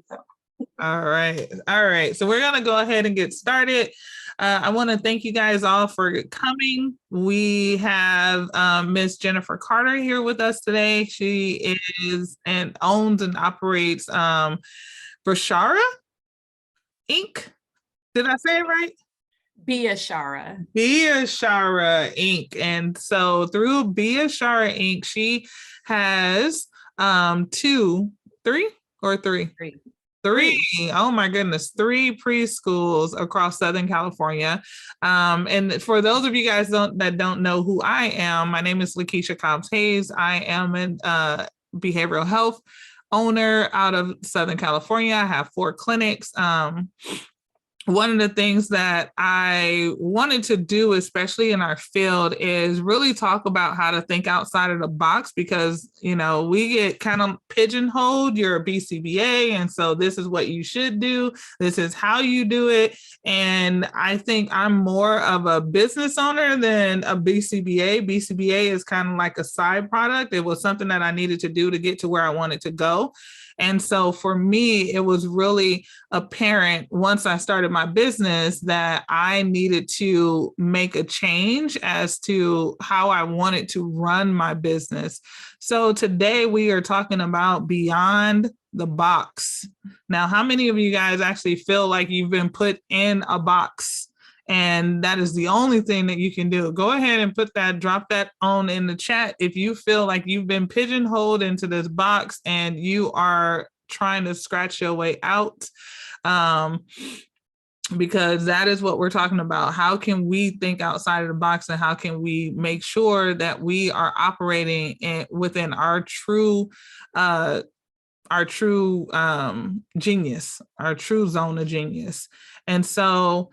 So. All right. All right. So we're going to go ahead and get started. I want to thank you guys all for coming. We have Miss Jennifer Carter here with us today. She is and owns and operates Bashara Inc. Did I say it right? Bashara Inc. And so through Bashara Inc., she has three. Three. Oh my goodness. 3 preschools across Southern California. And for those of you guys that don't know who I am, my name is Lakeisha Cobbs Hayes. I am a behavioral health owner out of Southern California. I have 4 clinics. One of the things that I wanted to do, especially in our field, is really talk about how to think outside of the box because, you know, we get kind of pigeonholed. You're a BCBA, and so this is what you should do. This is how you do it. And I think I'm more of a business owner than a BCBA. BCBA is kind of like a side product. It was something that I needed to do to get to where I wanted to go. And so for me, it was really apparent once I started my business that I needed to make a change as to how I wanted to run my business. So today we are talking about beyond the box. Now, how many of you guys actually feel like you've been put in a box? And that is the only thing that you can do. Go ahead and drop that on in the chat if you feel like you've been pigeonholed into this box and you are trying to scratch your way out. Because that is what we're talking about. How can we think outside of the box and how can we make sure that we are operating within our true genius, our true zone of genius? And so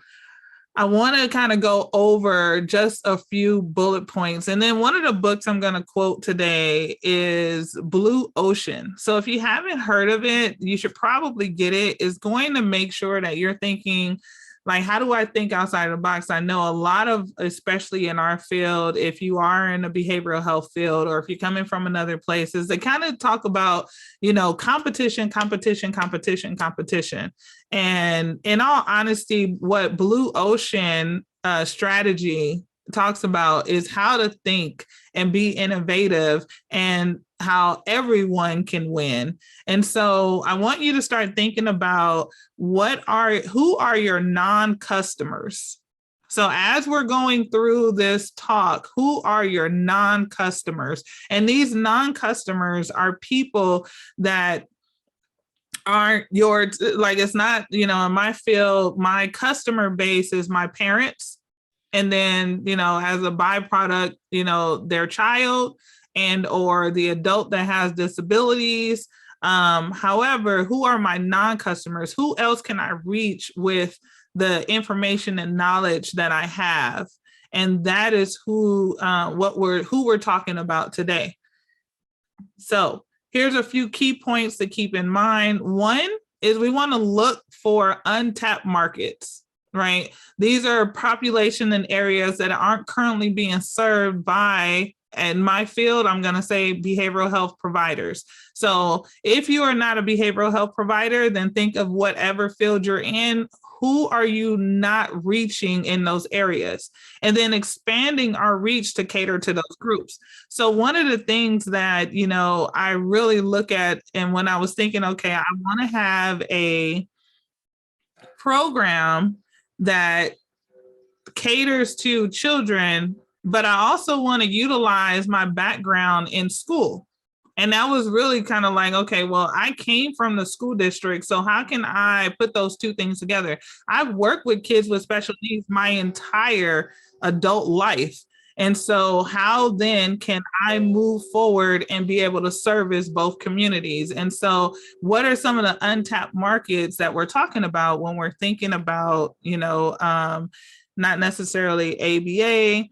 I want to kind of go over just a few bullet points. And then one of the books I'm going to quote today is Blue Ocean. So if you haven't heard of it, you should probably get it. It's going to make sure that you're thinking, like, how do I think outside of the box? I know a lot of, especially in our field, if you are in a behavioral health field or if you're coming from another places, they kind of talk about, you know, competition. And in all honesty, what Blue Ocean strategy talks about is how to think and be innovative and how everyone can win. And so I want you to start thinking about who are your non-customers? So as we're going through this talk, who are your non-customers? And these non-customers are people that aren't your, like, it's not, you know, in my field, my customer base is my parents. And then, you know, as a byproduct, you know, their child and or the adult that has disabilities. However, who are my non-customers? Who else can I reach with the information and knowledge that I have? And that is who we're talking about today. So here's a few key points to keep in mind. One is we want to look for untapped markets, right? These are population and areas that aren't currently being served by, in my field, I'm going to say behavioral health providers. So if you are not a behavioral health provider, then think of whatever field you're in. Who are you not reaching in those areas? And then expanding our reach to cater to those groups. So one of the things that, you know, I really look at, and when I was thinking, okay, I want to have a program that caters to children, but I also want to utilize my background in school. And that was really kind of like, okay, well, I came from the school district, so how can I put those two things together? I've worked with kids with special needs my entire adult life. And so how then can I move forward and be able to service both communities? And so what are some of the untapped markets that we're talking about when we're thinking about, you know, not necessarily ABA.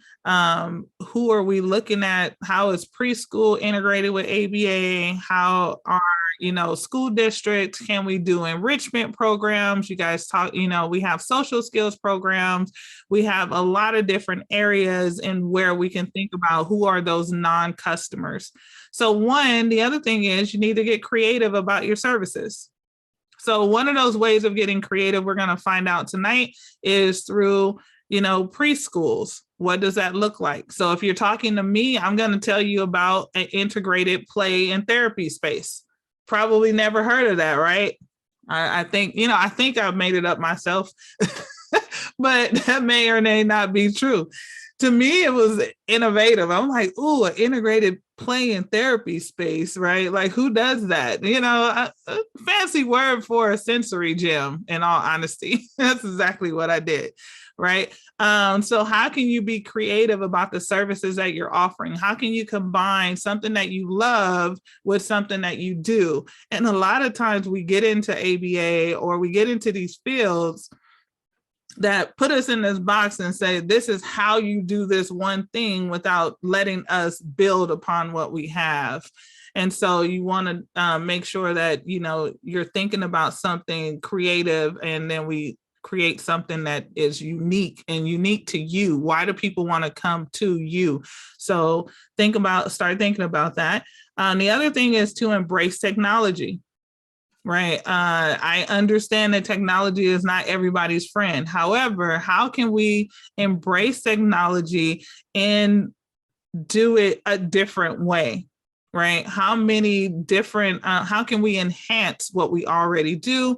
Who are we looking at? How is preschool integrated with ABA? How are, you know, school districts? Can we do enrichment programs? You guys talk, you know, we have social skills programs. We have a lot of different areas in where we can think about who are those non-customers. So one, the other thing is you need to get creative about your services. So one of those ways of getting creative we're going to find out tonight is through, preschools. What does that look like? So if you're talking to me, I'm going to tell you about an integrated play and therapy space. Probably never heard of that, right? I think, I think I've made it up myself, but that may or may not be true. To me, it was innovative. I'm like, ooh, an integrated play and therapy space, right? Like, who does that? A fancy word for a sensory gym, in all honesty. That's exactly what I did, right? So how can you be creative about the services that you're offering? How can you combine something that you love with something that you do? And a lot of times we get into ABA or we get into these fields that put us in this box and say, this is how you do this one thing without letting us build upon what we have. And so you want to make sure that, you're thinking about something creative, and then we create something that is unique to you. Why do people want to come to you? So start thinking about that. The other thing is to embrace technology. Right. I understand that technology is not everybody's friend. However, how can we embrace technology and do it a different way? Right. How can we enhance what we already do?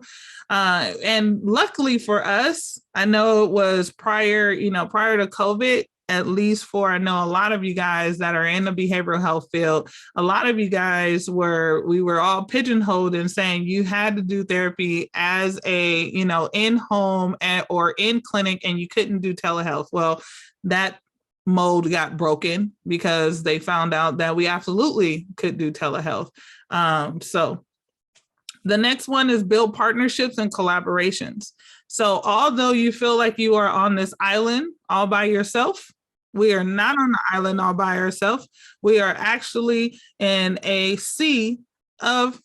And luckily for us, I know it was prior to COVID. At least I know a lot of you guys that are in the behavioral health field, a lot of you guys we were all pigeonholed in saying you had to do therapy as a, in home or in clinic, and you couldn't do telehealth. Well, that mold got broken because they found out that we absolutely could do telehealth. So the next one is build partnerships and collaborations. So although you feel like you are on this island all by yourself, we are not on the island all by ourselves. We are actually in a sea of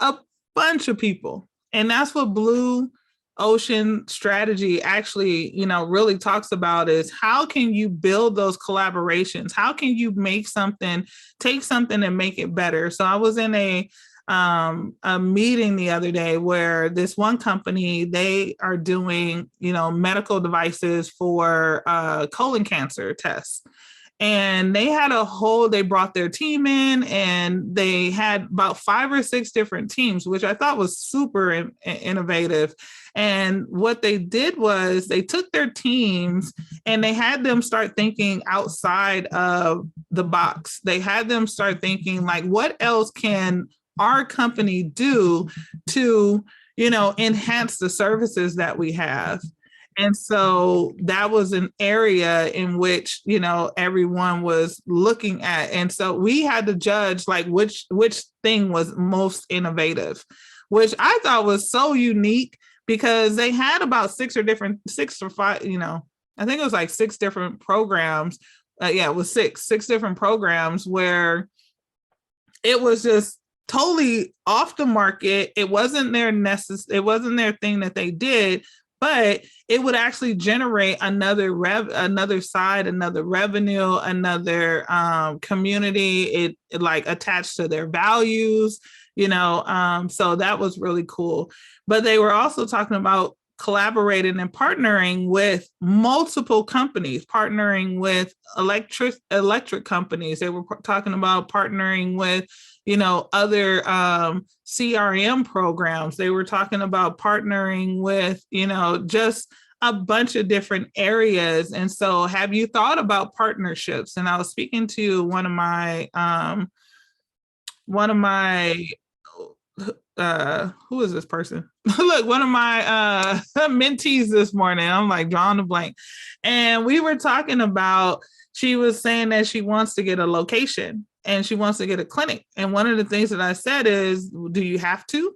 a bunch of people. And that's what Blue Ocean strategy actually, really talks about, is how can you build those collaborations? How can you take something and make it better? So I was in a meeting the other day where this one company, they are doing, medical devices for colon cancer tests. And they brought their team in, and they had about 5 or 6 different teams, which I thought was super innovative. And what they did was they took their teams and they had them start thinking outside of the box. They had them start thinking, like, what else can our company do to, enhance the services that we have? And so that was an area in which, everyone was looking at. And so we had to judge, like, which thing was most innovative, which I thought was so unique, because they had about 6 or 5, I think it was like 6 different programs. It was six different programs where it was just totally off the market. It wasn't their thing that they did, but it would actually generate another revenue, another community. It like attached to their values, so that was really cool. But they were also talking about collaborating and partnering with multiple companies, partnering with electric companies. They were talking about partnering with, other CRM programs. They were talking about partnering with, just a bunch of different areas. And so have you thought about partnerships? And I was speaking to one of my who is this person? Look, one of my mentees this morning, I'm like drawing a blank. And we were talking about, she was saying that she wants to get a location and she wants to get a clinic. And one of the things that I said is, do you have to?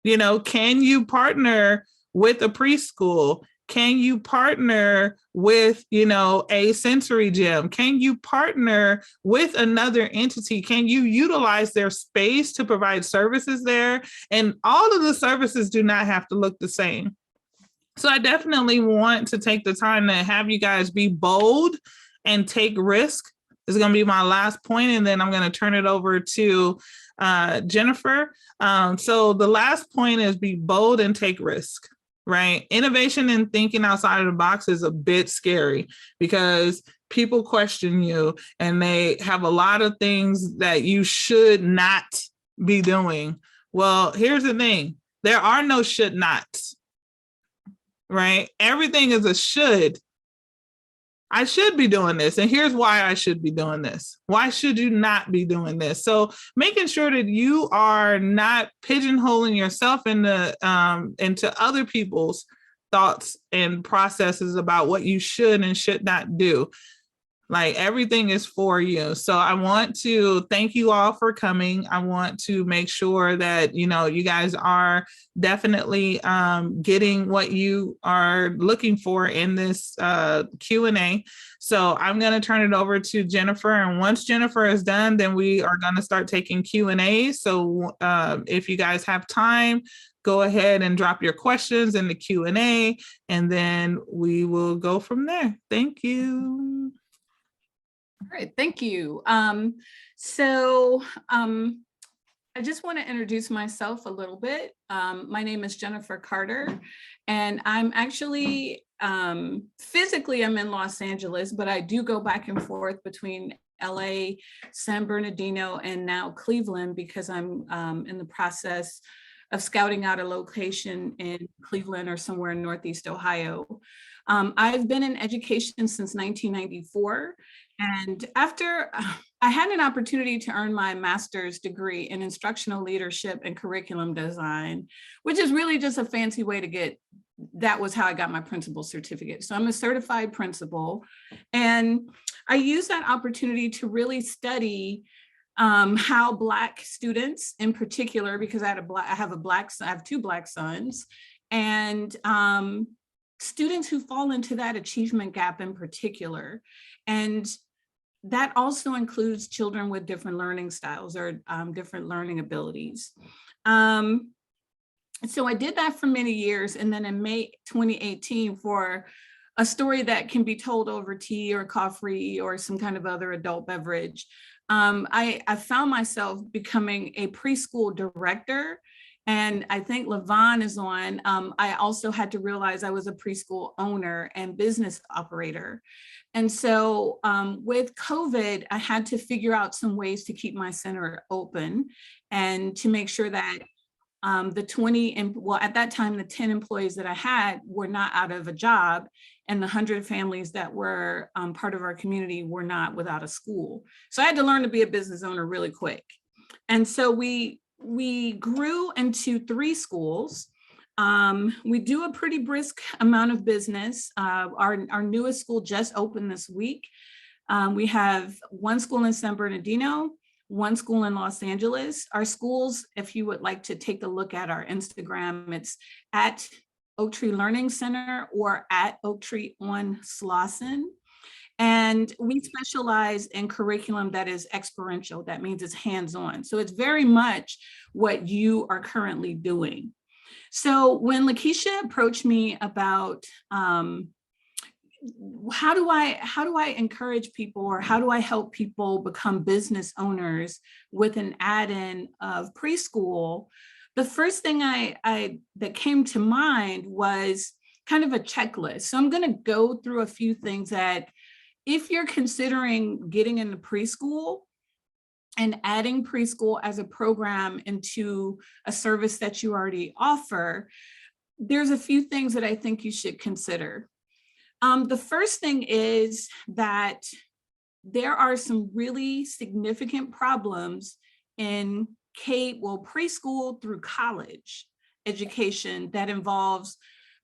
Can you partner with a preschool? Can you partner with, a sensory gym? Can you partner with another entity? Can you utilize their space to provide services there? And all of the services do not have to look the same. So I definitely want to take the time to have you guys be bold and take risk. This is going to be my last point, and then I'm going to turn it over to Jennifer. So the last point is be bold and take risk, right? Innovation and thinking outside of the box is a bit scary because people question you and they have a lot of things that you should not be doing. Well, here's the thing. There are no should nots, right? Everything is a should. I should be doing this. And here's why I should be doing this. Why should you not be doing this? So making sure that you are not pigeonholing yourself into other people's thoughts and processes about what you should and should not do. Like everything is for you. So I want to thank you all for coming. I want to make sure that, you guys are definitely getting what you are looking for in this Q&A. So I'm going to turn it over to Jennifer. And once Jennifer is done, then we are going to start taking Q&A. So if you guys have time, go ahead and drop your questions in the Q&A, and then we will go from there. Thank you. All right, thank you. I just want to introduce myself a little bit. My name is Jennifer Carter, and I'm actually, physically I'm in Los Angeles, but I do go back and forth between LA, San Bernardino, and now Cleveland because I'm in the process of scouting out a location in Cleveland or somewhere in Northeast Ohio. I've been in education since 1994. And after I had an opportunity to earn my master's degree in instructional leadership and curriculum design, which is really just a fancy way to that was how I got my principal certificate. So I'm a certified principal. And I used that opportunity to really study how Black students in particular, because I have two Black sons, and students who fall into that achievement gap in particular. And that also includes children with different learning styles or different learning abilities. So I did that for many years. And then in May 2018, for a story that can be told over tea or coffee or some kind of other adult beverage, I found myself becoming a preschool director. And I think Levon is on. I also had to realize I was a preschool owner and business operator. And so with COVID, I had to figure out some ways to keep my center open and to make sure that at that time, the 10 employees that I had were not out of a job, and the 100 families that were part of our community were not without a school. So I had to learn to be a business owner really quick. And so we grew into 3 schools. We do a pretty brisk amount of business. Our newest school just opened this week. We have 1 school in San Bernardino, 1 school in Los Angeles. Our schools, if you would like to take a look at our Instagram, it's at Oak Tree Learning Center or at Oak Tree on Slauson. And we specialize in curriculum that is experiential. That means it's hands-on. So it's very much what you are currently doing. So when Lakeisha approached me about how do I encourage people, or how do I help people become business owners with an add-in of preschool, the first thing that came to mind was kind of a checklist. So I'm going to go through a few things that, if you're considering getting into preschool and adding preschool as a program into a service that you already offer, there's a few things that I think you should consider. The first thing is that there are some really significant problems in preschool through college education that involves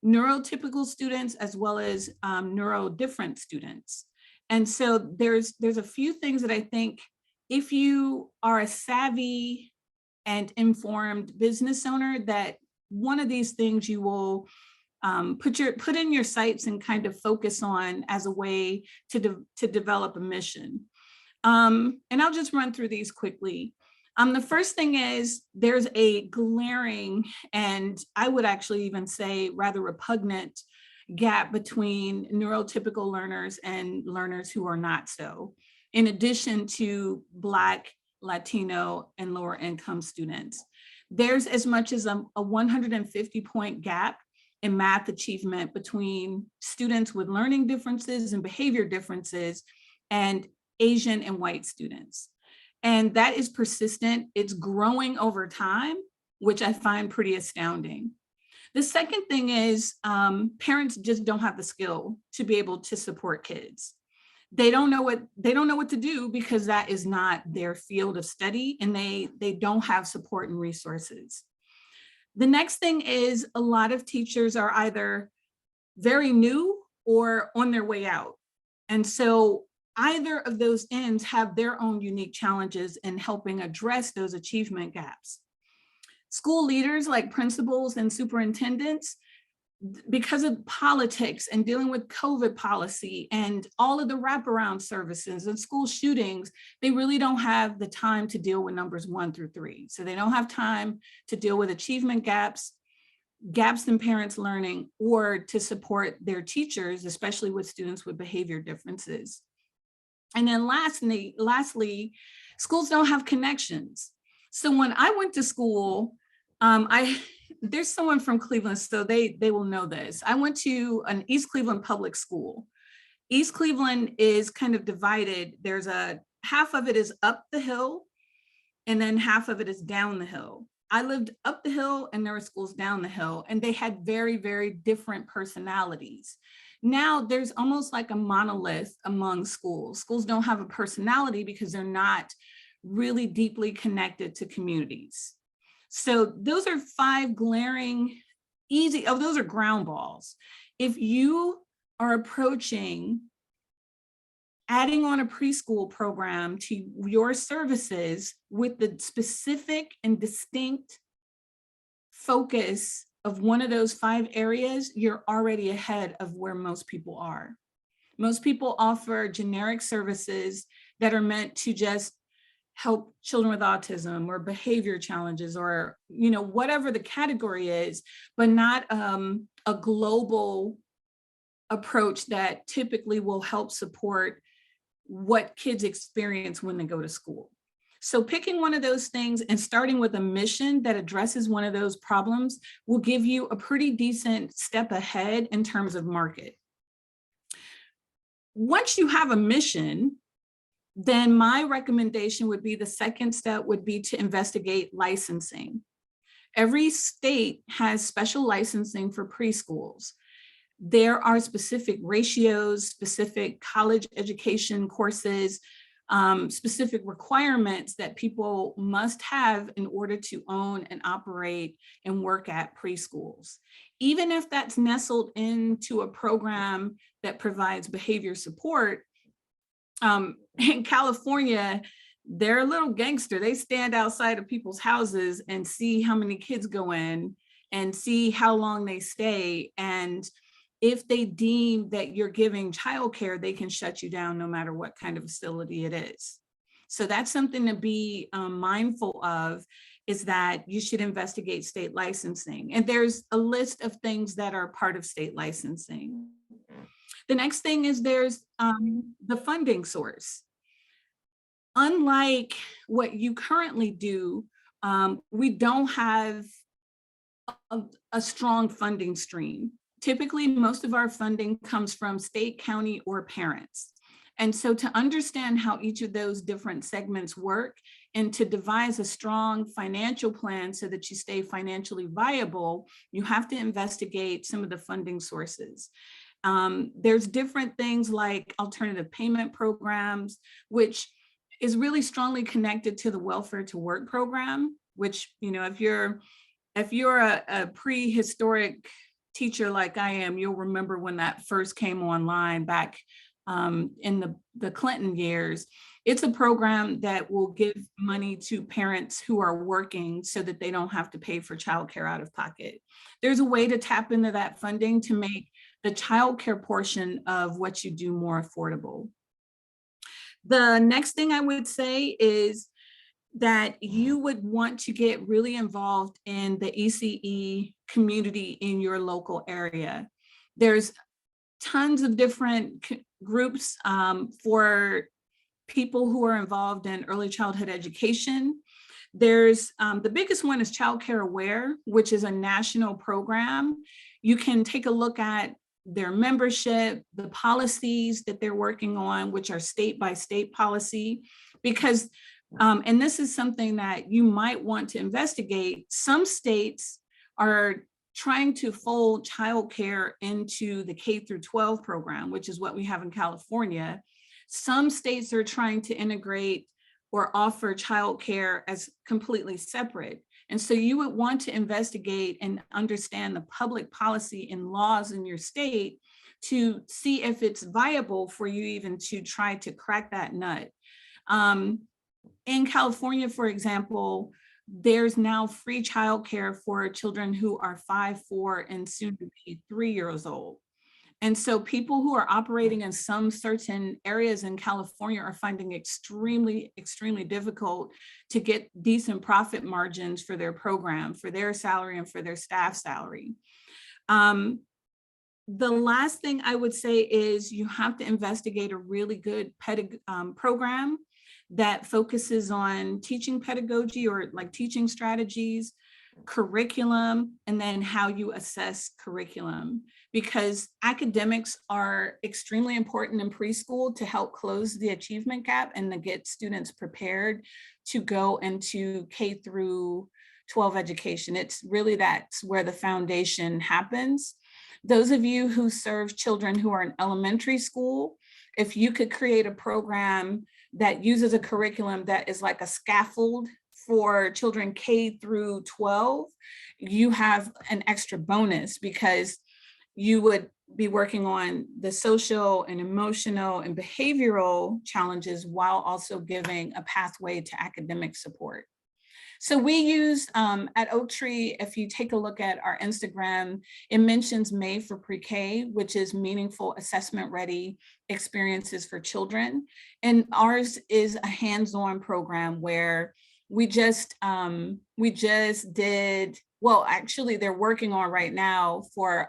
neurotypical students as well as neurodifferent students. And so there's a few things that I think, if you are a savvy and informed business owner, that one of these things you will put in your sights and kind of focus on as a way to develop a mission. And I'll just run through these quickly. The first thing is there's a glaring, and I would actually even say rather repugnant, gap between neurotypical learners and learners who are not so, in addition to Black Latino, and lower income students. There's as much as a 150-point gap in math achievement between students with learning differences and behavior differences and Asian and white students. And that is persistent. It's growing over time, which I find pretty astounding. The second thing is parents just don't have the skill to be able to support kids. They don't know what to do because that is not their field of study, and they don't have support and resources. The next thing is a lot of teachers are either very new or on their way out. And so either of those ends have their own unique challenges in helping address those achievement gaps. School leaders like principals and superintendents, because of politics and dealing with COVID policy and all of the wraparound services and school shootings, they really don't have the time to deal with numbers 1 through 3. So they don't have time to deal with achievement gaps, gaps in parents' learning, or to support their teachers, especially with students with behavior differences. And then lastly, schools don't have connections. So when I went to school, there's someone from Cleveland, so they will know this. I went to an East Cleveland public school. East Cleveland is kind of divided. There's half of it is up the hill, and then half of it is down the hill. I lived up the hill and there were schools down the hill, and they had very, very different personalities. Now there's almost like a monolith among schools. Schools don't have a personality because they're not really deeply connected to communities. So those are 5 glaring, those are ground balls. If you are approaching adding on a preschool program to your services with the specific and distinct focus of one of those 5 areas, you're already ahead of where most people are. Most people offer generic services that are meant to just help children with autism or behavior challenges or, whatever the category is, but not a global approach that typically will help support what kids experience when they go to school. So picking one of those things and starting with a mission that addresses one of those problems will give you a pretty decent step ahead in terms of market. Once you have a mission, then my recommendation would be the second step would be to investigate licensing. Every state has special licensing for preschools. There are specific ratios, specific college education courses, specific requirements that people must have in order to own and operate and work at preschools. Even if that's nestled into a program that provides behavior support, in California, they're a little gangster. They stand outside of people's houses and see how many kids go in and see how long they stay. And if they deem that you're giving childcare, they can shut you down no matter what kind of facility it is. So that's something to be mindful of, is that you should investigate state licensing. And there's a list of things that are part of state licensing. The next thing is there's the funding source. Unlike what you currently do, we don't have a strong funding stream. Typically, most of our funding comes from state, county, or parents. And so to understand how each of those different segments work and to devise a strong financial plan so that you stay financially viable, you have to investigate some of the funding sources. There's different things like alternative payment programs, which is really strongly connected to the welfare to work program, which, if you're a prehistoric teacher like I am, you'll remember when that first came online back in the Clinton years. It's a program that will give money to parents who are working so that they don't have to pay for childcare out of pocket. There's a way to tap into that funding to make the childcare portion of what you do more affordable. The next thing I would say is that you would want to get really involved in the ECE community in your local area. There's tons of different groups for people who are involved in early childhood education. There's the biggest one is Child Care Aware, which is a national program. You can take a look at their membership, the policies that they're working on, which are state by state policy, because, and this is something that you might want to investigate. Some states are trying to fold childcare into the K through 12 program, which is what we have in California. Some states are trying to integrate or offer childcare as completely separate. And so you would want to investigate and understand the public policy and laws in your state to see if it's viable for you even to try to crack that nut. In California, for example, there's now free childcare for children who are 5, 4, and soon to be 3 years old. And so people who are operating in some certain areas in California are finding extremely, extremely difficult to get decent profit margins for their program, for their salary and for their staff salary. The last thing I would say is you have to investigate a really good program that focuses on teaching pedagogy or like teaching strategies, curriculum, and then how you assess curriculum, because academics are extremely important in preschool to help close the achievement gap and to get students prepared to go into K through 12 education. It's really, that's where the foundation happens. Those of you who serve children who are in elementary school, if you could create a program that uses a curriculum that is like a scaffold for children K through 12, you have an extra bonus because you would be working on the social and emotional and behavioral challenges while also giving a pathway to academic support. So we use at Oak Tree, if you take a look at our Instagram, it mentions May for Pre-K, which is meaningful assessment ready experiences for children. And ours is a hands-on program where we just did, well, actually they're working on right now for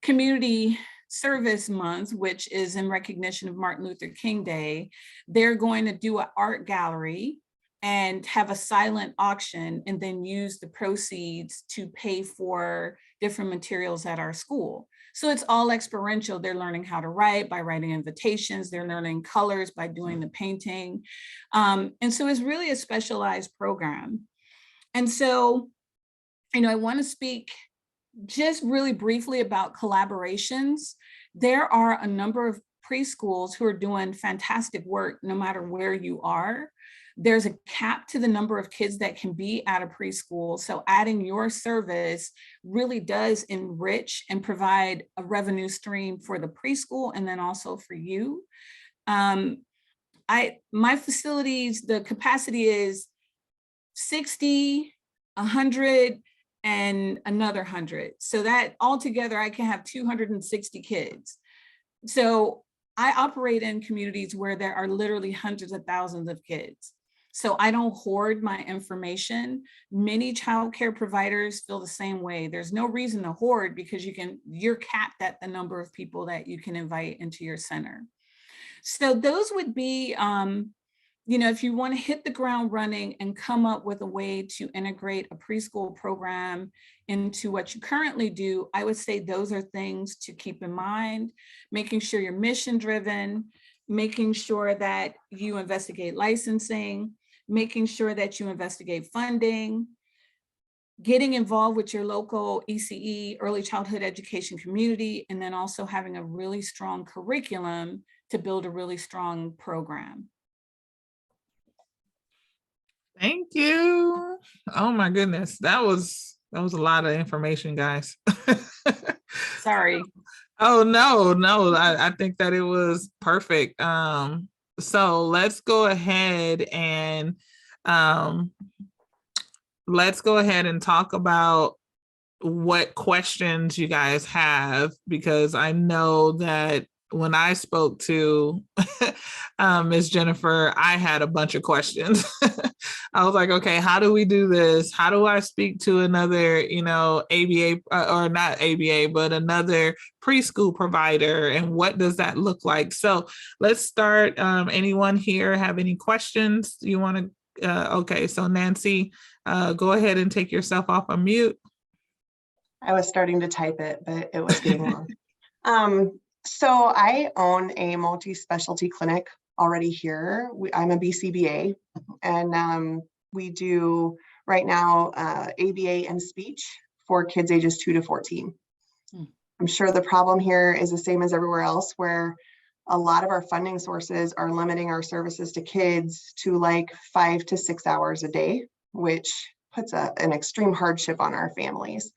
Community Service Month, which is in recognition of Martin Luther King Day. They're going to do an art gallery and have a silent auction and then use the proceeds to pay for different materials at our school. So it's all experiential. They're learning how to write by writing invitations. They're learning colors by doing the painting. And so it's really a specialized program. And so, I want to speak just really briefly about collaborations. There are a number of preschools who are doing fantastic work no matter where you are. There's a cap to the number of kids that can be at a preschool. So adding your service really does enrich and provide a revenue stream for the preschool and then also for you. My facilities, the capacity is 60, 100, and another 100. So that altogether, I can have 260 kids. So I operate in communities where there are literally hundreds of thousands of kids. So I don't hoard my information. Many childcare providers feel the same way. There's no reason to hoard because you're capped at the number of people that you can invite into your center. So those would be, if you want to hit the ground running and come up with a way to integrate a preschool program into what you currently do, I would say those are things to keep in mind, making sure you're mission driven, making sure that you investigate licensing, making sure that you investigate funding, getting involved with your local ECE, early childhood education community, and then also having a really strong curriculum to build a really strong program. Thank you. Oh my goodness. That was a lot of information, guys. Sorry. Oh, no. I think that it was perfect. So let's go ahead and talk about what questions you guys have, because I know that when I spoke to Ms. Jennifer, I had a bunch of questions. I was like, okay, how do we do this? How do I speak to another, ABA or not ABA, but another preschool provider? And what does that look like? So let's start. Anyone here have any questions you want to? Okay, so Nancy, go ahead and take yourself off of mute. I was starting to type it, but it was getting long. So I own a multi-specialty clinic already here. I'm a BCBA, and we do right now ABA and speech for kids ages 2 to 14. I'm sure the problem here is the same as everywhere else, where a lot of our funding sources are limiting our services to kids to like 5 to 6 hours a day, which puts an extreme hardship on our families.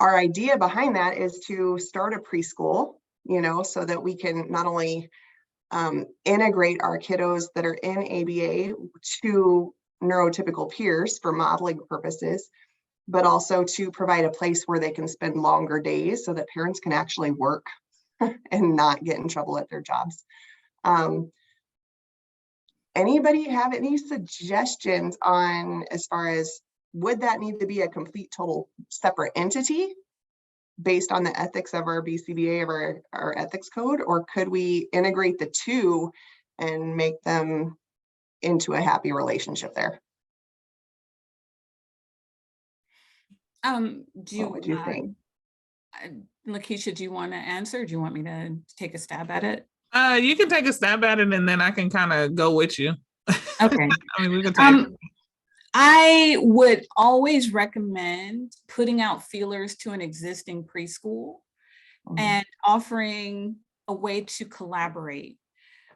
Our idea behind that is to start a preschool, so that we can not only integrate our kiddos that are in ABA to neurotypical peers for modeling purposes, but also to provide a place where they can spend longer days so that parents can actually work and not get in trouble at their jobs. Anybody have any suggestions on, as far as, would that need to be a complete total separate entity based on the ethics of our BCBA, of our ethics code, or could we integrate the two and make them into a happy relationship there? What would you think? Lakeisha, do you want to answer? Do you want me to take a stab at it? You can take a stab at it, and then I can kind of go with you. Okay. I mean, we can take. I would always recommend putting out feelers to an existing preschool and offering a way to collaborate.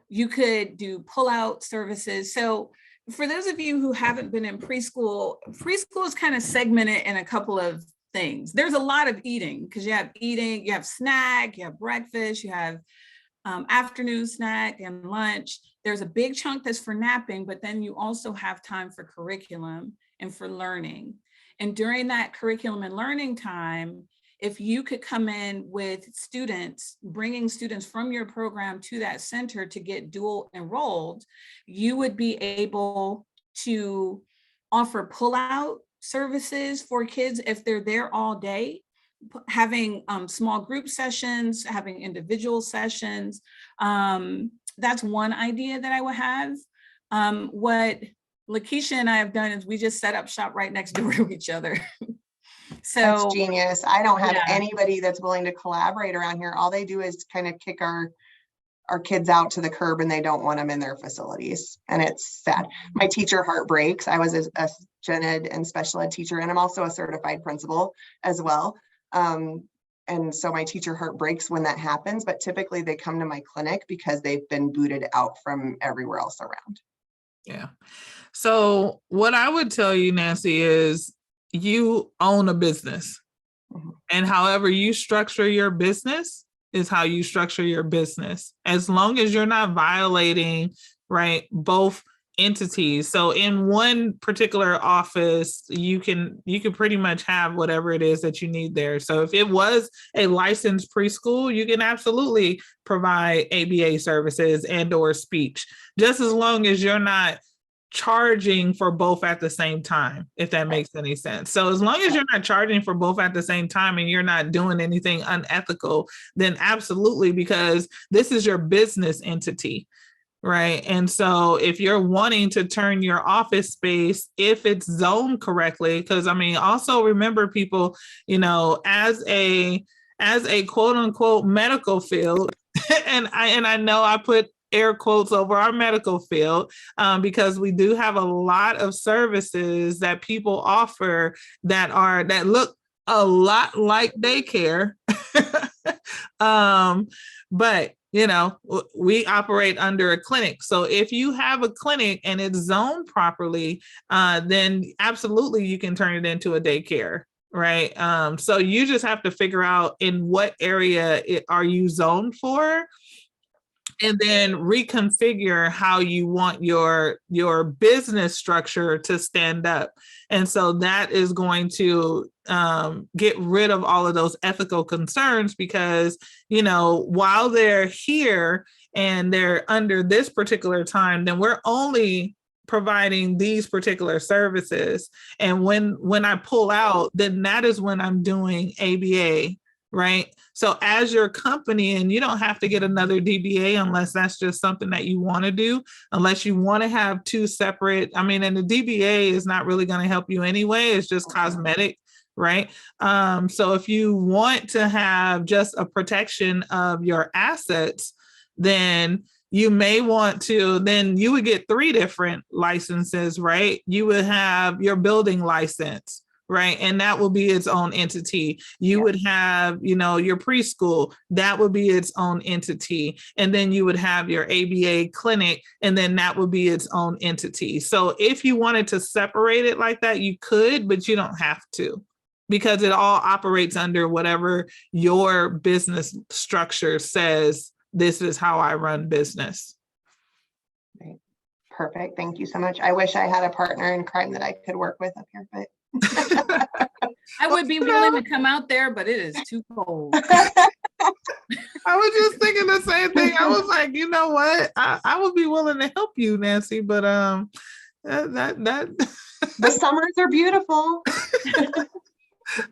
You could do pull-out services. So for those of you who haven't been in preschool is kind of segmented in a couple of things. There's a lot of eating, because you have eating, you have snack, you have breakfast, you have afternoon snack and lunch. There's a big chunk that's for napping, but then you also have time for curriculum and for learning. And during that curriculum and learning time, if you could come in with students, bringing students from your program to that center to get dual enrolled, you would be able to offer pull-out services for kids if they're there all day, having small group sessions, having individual sessions. That's one idea that I would have. What Lakeisha and I have done is we just set up shop right next door to each other. So that's genius. I don't have anybody that's willing to collaborate around here. All they do is kind of kick our kids out to the curb, and they don't want them in their facilities. And it's sad. My teacher heart breaks. I was a gen ed and special ed teacher, and I'm also a certified principal as well. And so my teacher heart breaks when that happens, but typically they come to my clinic because they've been booted out from everywhere else around. Yeah. So what I would tell you, Nancy, is you own a business. Mm-hmm. And however you structure your business is how you structure your business. As long as you're not violating, right, both entities. So in one particular office, you can pretty much have whatever it is that you need there. So if it was a licensed preschool, you can absolutely provide ABA services and or speech, just as long as you're not charging for both at the same time, if that makes any sense. So as long as you're not charging for both at the same time and you're not doing anything unethical, then absolutely, because this is your business entity. Right. And so if you're wanting to turn your office space, if it's zoned correctly, because I mean, also remember, people, as a quote unquote medical field, and I know I put air quotes over our medical field, because we do have a lot of services that people offer that look a lot like daycare. But we operate under a clinic. So if you have a clinic and it's zoned properly, then absolutely you can turn it into a daycare, right? So you just have to figure out in what area are you zoned for, and then reconfigure how you want your business structure to stand up. And so that is going to get rid of all of those ethical concerns, because, while they're here and they're under this particular time, then we're only providing these particular services. And when I pull out, then that is when I'm doing ABA, right? So as your company, and you don't have to get another DBA unless that's just something that you want to do, unless you want to have two separate, I mean, and the DBA is not really going to help you anyway. It's just cosmetic, right? So if you want to have just a protection of your assets, then you may want to, then you would get 3 different licenses, right? You would have your building license, right? And that will be its own entity. You would have, your preschool, that would be its own entity. And then you would have your ABA clinic, and then that would be its own entity. So if you wanted to separate it like that, you could, but you don't have to, because it all operates under whatever your business structure says. This is how I run business. Right. Perfect. Thank you so much. I wish I had a partner in crime that I could work with up here, but I would be willing to come out there, but it is too cold. I was just thinking the same thing. I was like, you know what? I would be willing to help you, Nancy, but that the summers are beautiful.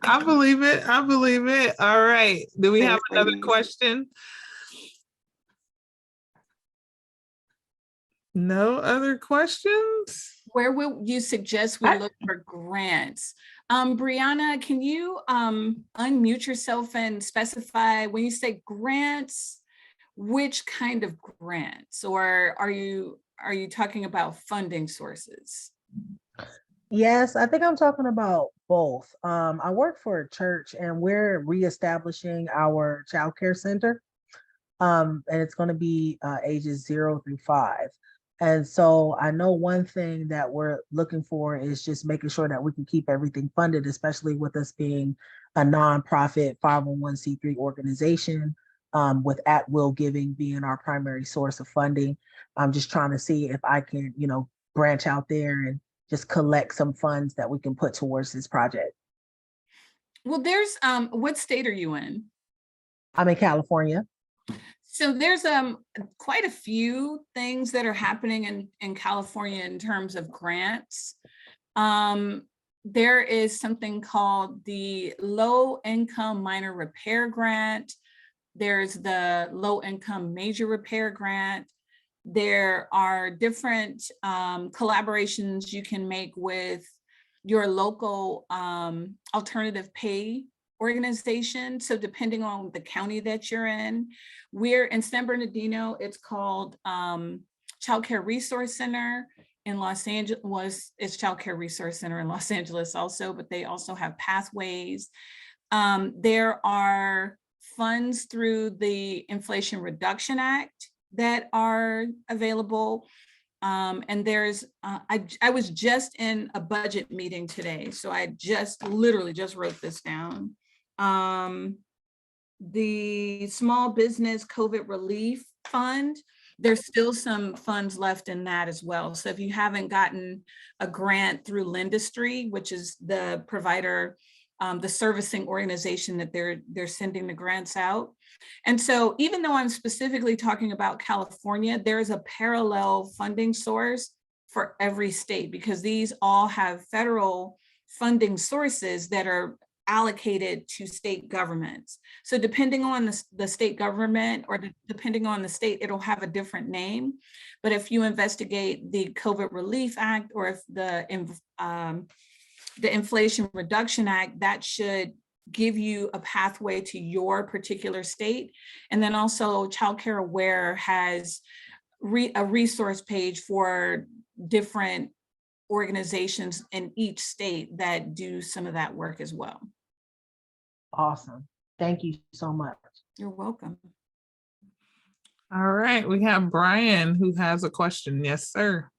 I believe it. I believe it. All right. Do we have another question? No other questions? Where will you suggest we look for grants? Brianna, can you unmute yourself and specify when you say grants, which kind of grants, or are you talking about funding sources? Yes, I think I'm talking about both. I work for a church and we're reestablishing our childcare center. And it's going to be ages 0 through 5. And so I know one thing that we're looking for is just making sure that we can keep everything funded, especially with us being a nonprofit 501c3 organization, with at-will giving being our primary source of funding. I'm just trying to see if I can, branch out there and just collect some funds that we can put towards this project. Well, there's, what state are you in? I'm in California. So there's quite a few things that are happening in California in terms of grants. There is something called the Low Income Minor Repair Grant. There's the Low Income Major Repair Grant. There are different collaborations you can make with your local alternative pay organization. So depending on the county that you're in, we're in San Bernardino, it's called Child Care Resource Center. In Los Angeles, it's Child Care Resource Center in Los Angeles also, but they also have pathways. There are funds through the Inflation Reduction Act that are available. And there's, I was just in a budget meeting today, so I literally just wrote this down. The Small Business COVID Relief Fund, there's still some funds left in that as well. So if you haven't gotten a grant through Lindustry, which is the provider, the servicing organization that they're sending the grants out. And so even though I'm specifically talking about California, there's a parallel funding source for every state, because these all have federal funding sources that are allocated to state governments. So depending on the state government, or depending on the state, it'll have a different name. But if you investigate the COVID Relief Act, or if the Inflation Reduction Act, that should give you a pathway to your particular state. And then also Child Care Aware has a resource page for different organizations in each state that do some of that work as well. Awesome. Thank you so much. You're welcome. All right, we have Brian who has a question. Yes, sir.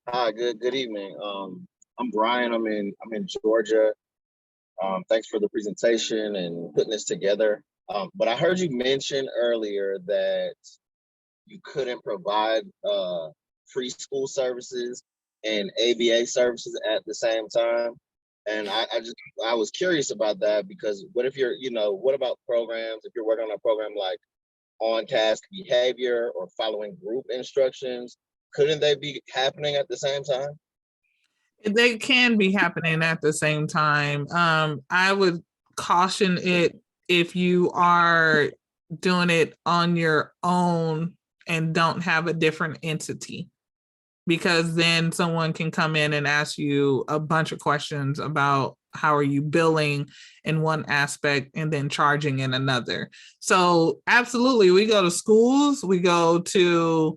Hi, good evening. I'm Brian. I'm in Georgia. Thanks for the presentation and putting this together. But I heard you mention earlier that you couldn't provide preschool services and ABA services at the same time. And I was curious about that, because what if you're, what about programs, if you're working on a program like on task behavior or following group instructions, couldn't they be happening at the same time? They can be happening at the same time. I would caution it if you are doing it on your own and don't have a different entity, because then someone can come in and ask you a bunch of questions about how are you billing in one aspect and then charging in another. So absolutely, we go to schools, we go to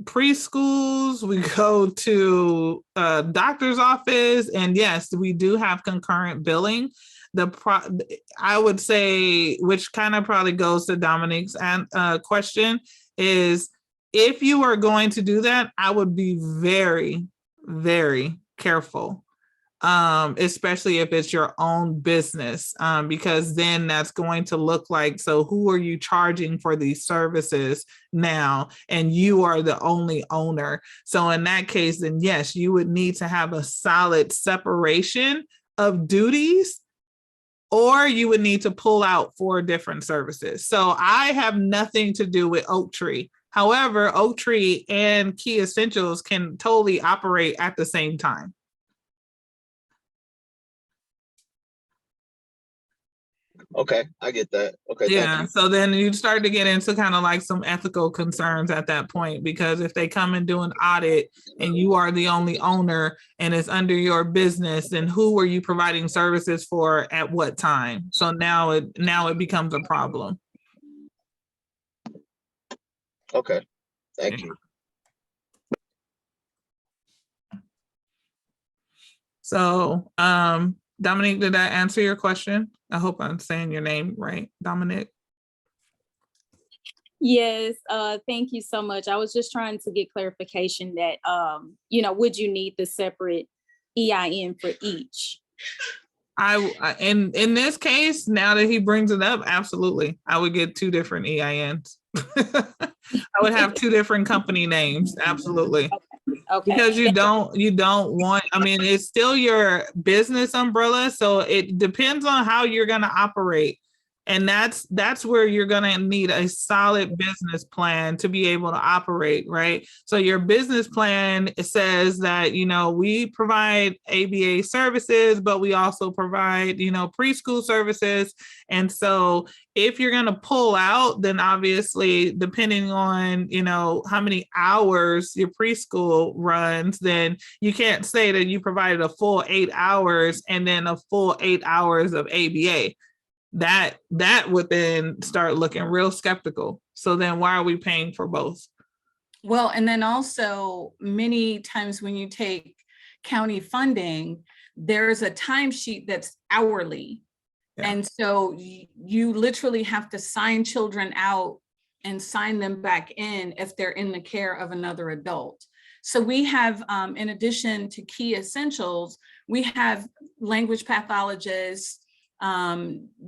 preschools, we go to doctor's office, and yes, we do have concurrent billing. I would say, which kind of probably goes to Dominic's question, is if you are going to do that, I would be very, very careful, especially if it's your own business, because then that's going to look like, so who are you charging for these services now? And you are the only owner. So in that case, then yes, you would need to have a solid separation of duties, or you would need to pull out 4 different services. So I have nothing to do with Oak Tree. However, Oak Tree and Key Essentials can totally operate at the same time. Okay, I get that. Okay, yeah. thank you. So then you start to get into kind of like some ethical concerns at that point, because if they come and do an audit and you are the only owner and it's under your business, then who are you providing services for at what time? So now it becomes a problem. Okay, thank you. So, Dominique, did that answer your question? I hope I'm saying your name right, Dominic. Yes, thank you so much. I was just trying to get clarification that, would you need the separate EIN for each? In this case, now that he brings it up, absolutely, I would get 2 different EINs. I would have 2 different company names, absolutely. Okay. Because you don't want, I mean, it's still your business umbrella, so it depends on how you're going to operate. And that's where you're going to need a solid business plan to be able to operate, right? So your business plan says that, we provide ABA services, but we also provide, preschool services. And so if you're going to pull out, then obviously, depending on, how many hours your preschool runs, then you can't say that you provided a full 8 hours and then a full 8 hours of ABA. That would then start looking real skeptical. So then why are we paying for both? Well, and then also many times when you take county funding, there's a timesheet that's hourly. Yeah. And so you literally have to sign children out and sign them back in if they're in the care of another adult. So we have, in addition to Key Essentials, we have language pathologists,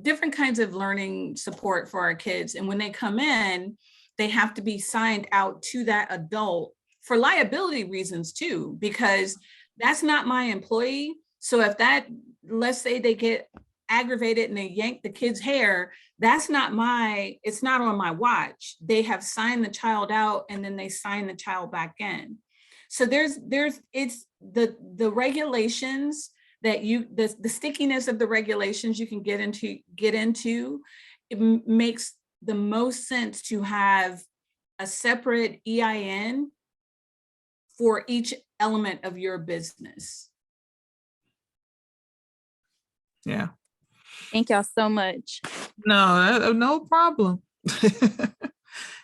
different kinds of learning support for our kids. And when they come in, they have to be signed out to that adult for liability reasons too, because that's not my employee. So if let's say they get aggravated and they yank the kid's hair, it's not on my watch. They have signed the child out and then they sign the child back in. So it's the regulations that the stickiness of the regulations you can get into, it makes the most sense to have a separate EIN for each element of your business. Yeah. Thank y'all so much. No problem.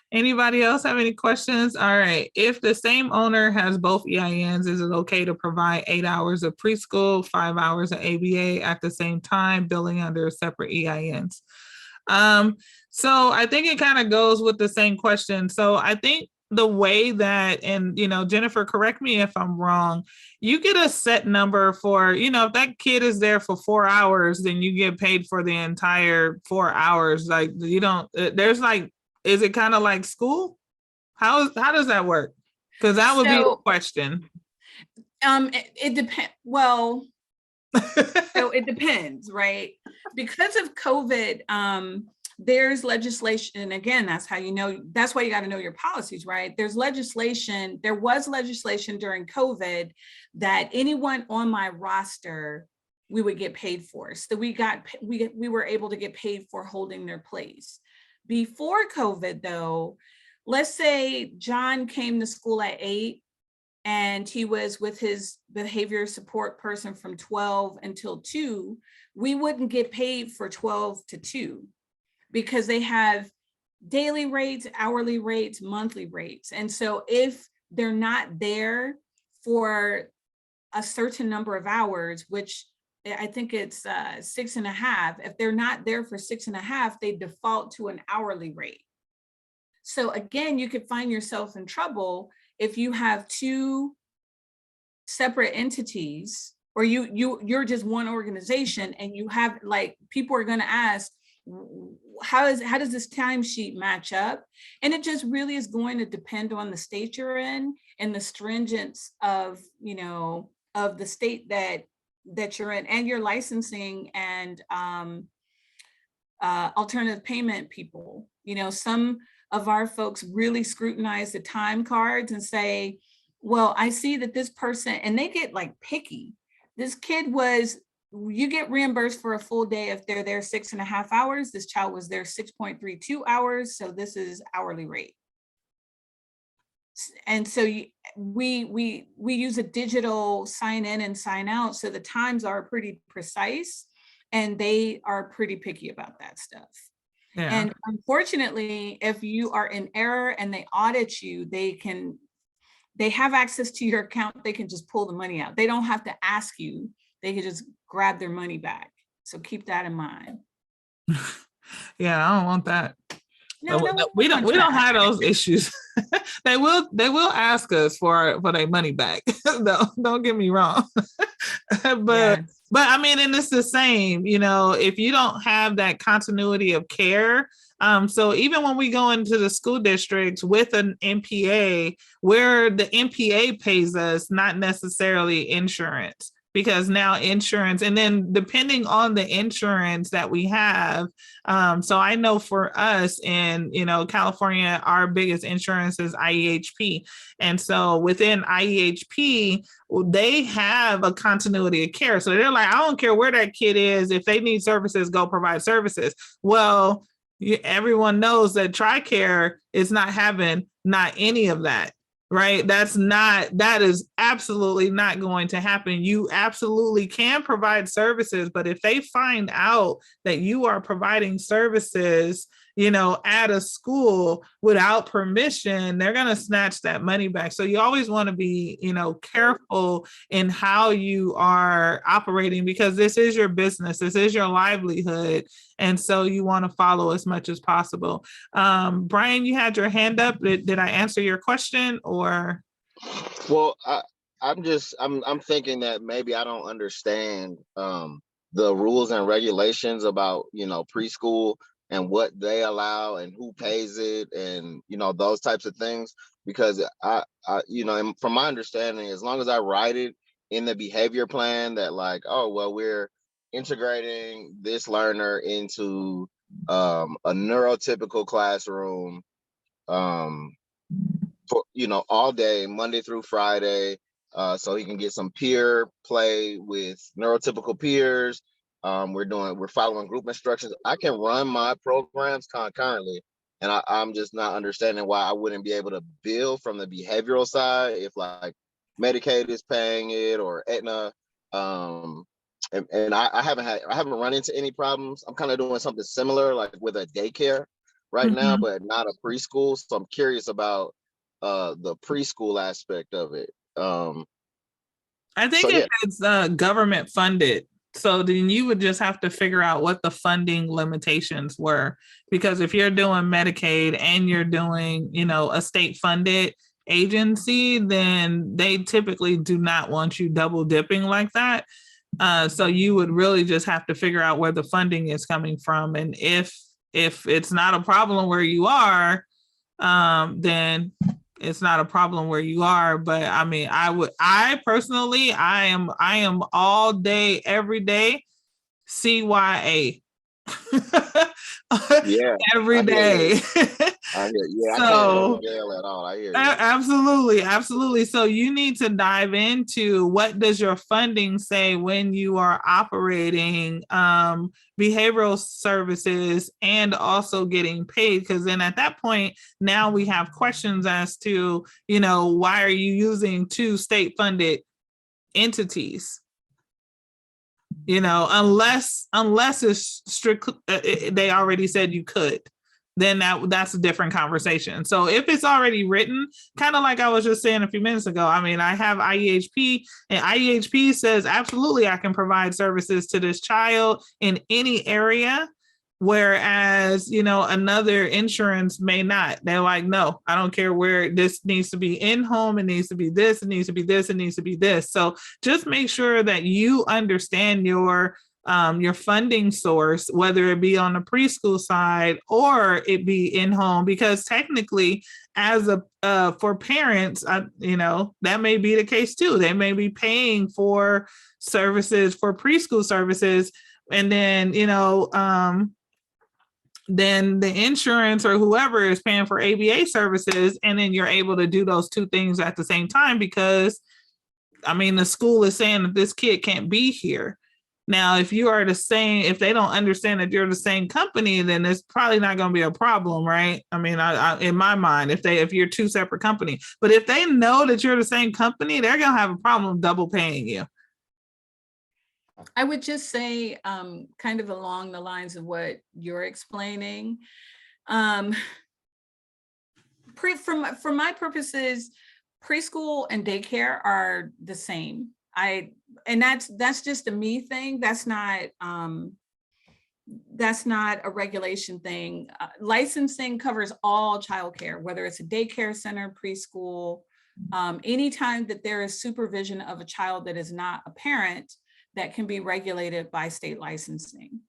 Anybody else have any questions? All right. If the same owner has both EINs, is it okay to provide 8 hours of preschool, 5 hours of ABA at the same time, billing under separate EINs? So I think it kind of goes with the same question. So I think the way that, and Jennifer, correct me if I'm wrong, you get a set number for, if that kid is there for 4 hours, then you get paid for the entire 4 hours. Like there's like, is it kind of like school? How does that work? Because that would be the question. It depends. Well, So it depends, right? Because of COVID, there's legislation, and again, that's how you know, that's why you got to know your policies, right? There was legislation during COVID that anyone on my roster, we would get paid for. So we were able to get paid for holding their place. Before COVID though, let's say John came to school at 8 and he was with his behavior support person from 12 until 2, we wouldn't get paid for 12 to 2 because they have daily rates, hourly rates, monthly rates. And so if they're not there for a certain number of hours, which I think it's 6.5, if they're not there for 6.5, they default to an hourly rate. So again, you could find yourself in trouble if you have 2 separate entities, or you're just one organization, and you have, like, people are going to ask, how does this timesheet match up? And it just really is going to depend on the state you're in and the stringence of, of the state that you're in, and your licensing and alternative payment people. Some of our folks really scrutinize the time cards and say, well, I see that this person, and they get like picky. This kid you get reimbursed for a full day if they're there 6.5 hours. This child was there 6.32 hours. So this is hourly rate. And so we use a digital sign in and sign out. So the times are pretty precise, and they are pretty picky about that stuff. Yeah. And unfortunately, if you are in error and they audit you, they have access to your account. They can just pull the money out. They don't have to ask you. They can just grab their money back. So keep that in mind. Yeah, I don't want that. No, we don't have those issues. They will ask us for their money back. Don't get me wrong. But yes. But I mean, and it's the same, if you don't have that continuity of care. So even when we go into the school districts with an MPA, where the MPA pays us, not necessarily insurance, because now insurance, and then depending on the insurance that we have. So I know for us in, California, our biggest insurance is IEHP. And so within IEHP, they have a continuity of care. So they're like, I don't care where that kid is. If they need services, go provide services. Well, everyone knows that TRICARE is not having not any of that. Right. That is absolutely not going to happen. You absolutely can provide services, but if they find out that you are providing services, at a school without permission, they're going to snatch that money back. So you always want to be, careful in how you are operating, because this is your business. This is your livelihood. And so you want to follow as much as possible. Brian, you had your hand up. Did I answer your question or? Well, I'm thinking that maybe I don't understand the rules and regulations about, preschool and what they allow and who pays it and, those types of things, because I and from my understanding, as long as I write it in the behavior plan that like, oh, well, we're integrating this learner into a neurotypical classroom for all day, Monday through Friday, so he can get some peer play with neurotypical peers. We're following group instructions. I can run my programs concurrently, and I'm just not understanding why I wouldn't be able to bill from the behavioral side if like Medicaid is paying it or Aetna. And I haven't run into any problems. I'm kind of doing something similar, like with a daycare right now, but not a preschool. So I'm curious about the preschool aspect of it. I think it's government funded. So then you would just have to figure out what the funding limitations were, because if you're doing Medicaid and you're doing, a state funded agency, then they typically do not want you double dipping like that. So you would really just have to figure out where the funding is coming from. And if it's not a problem where you are, then it's not a problem where you are. But I mean, I personally, I am all day, every day, CYA. Yeah, Every I hear you. day. I hear you. Yeah, I can't go So to jail at all. I hear you. absolutely, absolutely. So you need to dive into what does your funding say when you are operating behavioral services and also getting paid, because then at that point now we have questions as to, you know, why are you using two state funded entities? You know, unless it's strict, they already said you could, then that's a different conversation. So if it's already written, kind of like I was just saying a few minutes ago, I mean, I have IEHP, and IEHP says absolutely I can provide services to this child in any area, whereas, you know, another insurance may not. They're like, no, I don't care where, this needs to be in home, it needs to be this, it needs to be this, it needs to be this. So just make sure that you understand your funding source, whether it be on the preschool side or it be in home, because technically, as a for parents, you know, that may be the case too. They may be paying for services, for preschool services, and then, you know, then the insurance or whoever is paying for ABA services, and then you're able to do those two things at the same time, because I mean, the school is saying that this kid can't be here. Now, if you are the same, if they don't understand that you're the same company, then it's probably not going to be a problem, right? I mean, in my mind, if you're two separate companies, but if they know that you're the same company, they're going to have a problem double paying you. I would just say, kind of along the lines of what you're explaining, for my purposes, preschool and daycare are the same. And that's just a me thing. That's not a regulation thing. Licensing covers all childcare, whether it's a daycare center, preschool, anytime that there is supervision of a child that is not a parent, that can be regulated by state licensing.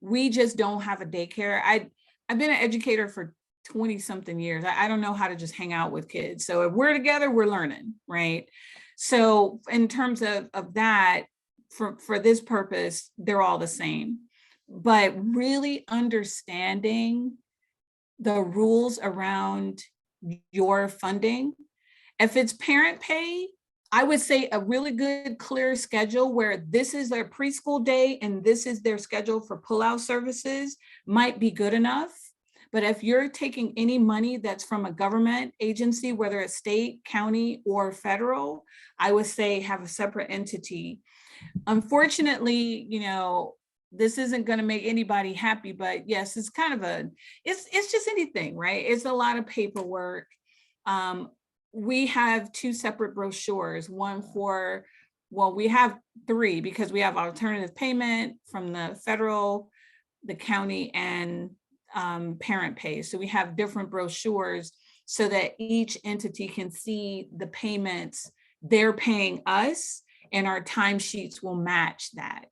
We just don't have a daycare. I've been an educator for 20 something years. I don't know how to just hang out with kids. So if we're together, we're learning, right? So in terms of that, for this purpose, they're all the same. But really understanding the rules around your funding. If it's parent pay, I would say a really good, clear schedule where this is their preschool day and this is their schedule for pullout services might be good enough. But if you're taking any money that's from a government agency, whether it's state, county, or federal, I would say have a separate entity. Unfortunately, you know, this isn't going to make anybody happy, but yes, it's kind of it's just anything, right? It's a lot of paperwork. We have two separate brochures, one for, well, we have three because we have alternative payment from the federal, the county, and parent pay. So we have different brochures so that each entity can see the payments they're paying us, and our timesheets will match that.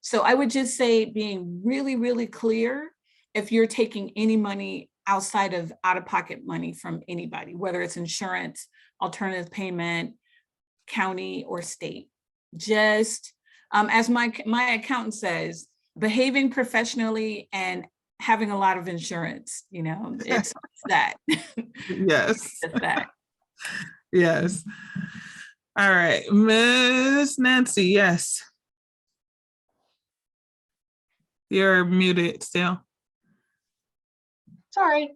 So I would just say being really, really clear if you're taking any money outside of out-of-pocket money from anybody, whether it's insurance, alternative payment, county, or state. Just as my accountant says, behaving professionally and having a lot of insurance, you know, it's that. Yes. It's that. Yes. All right, Miss Nancy, yes. You're muted still. Sorry.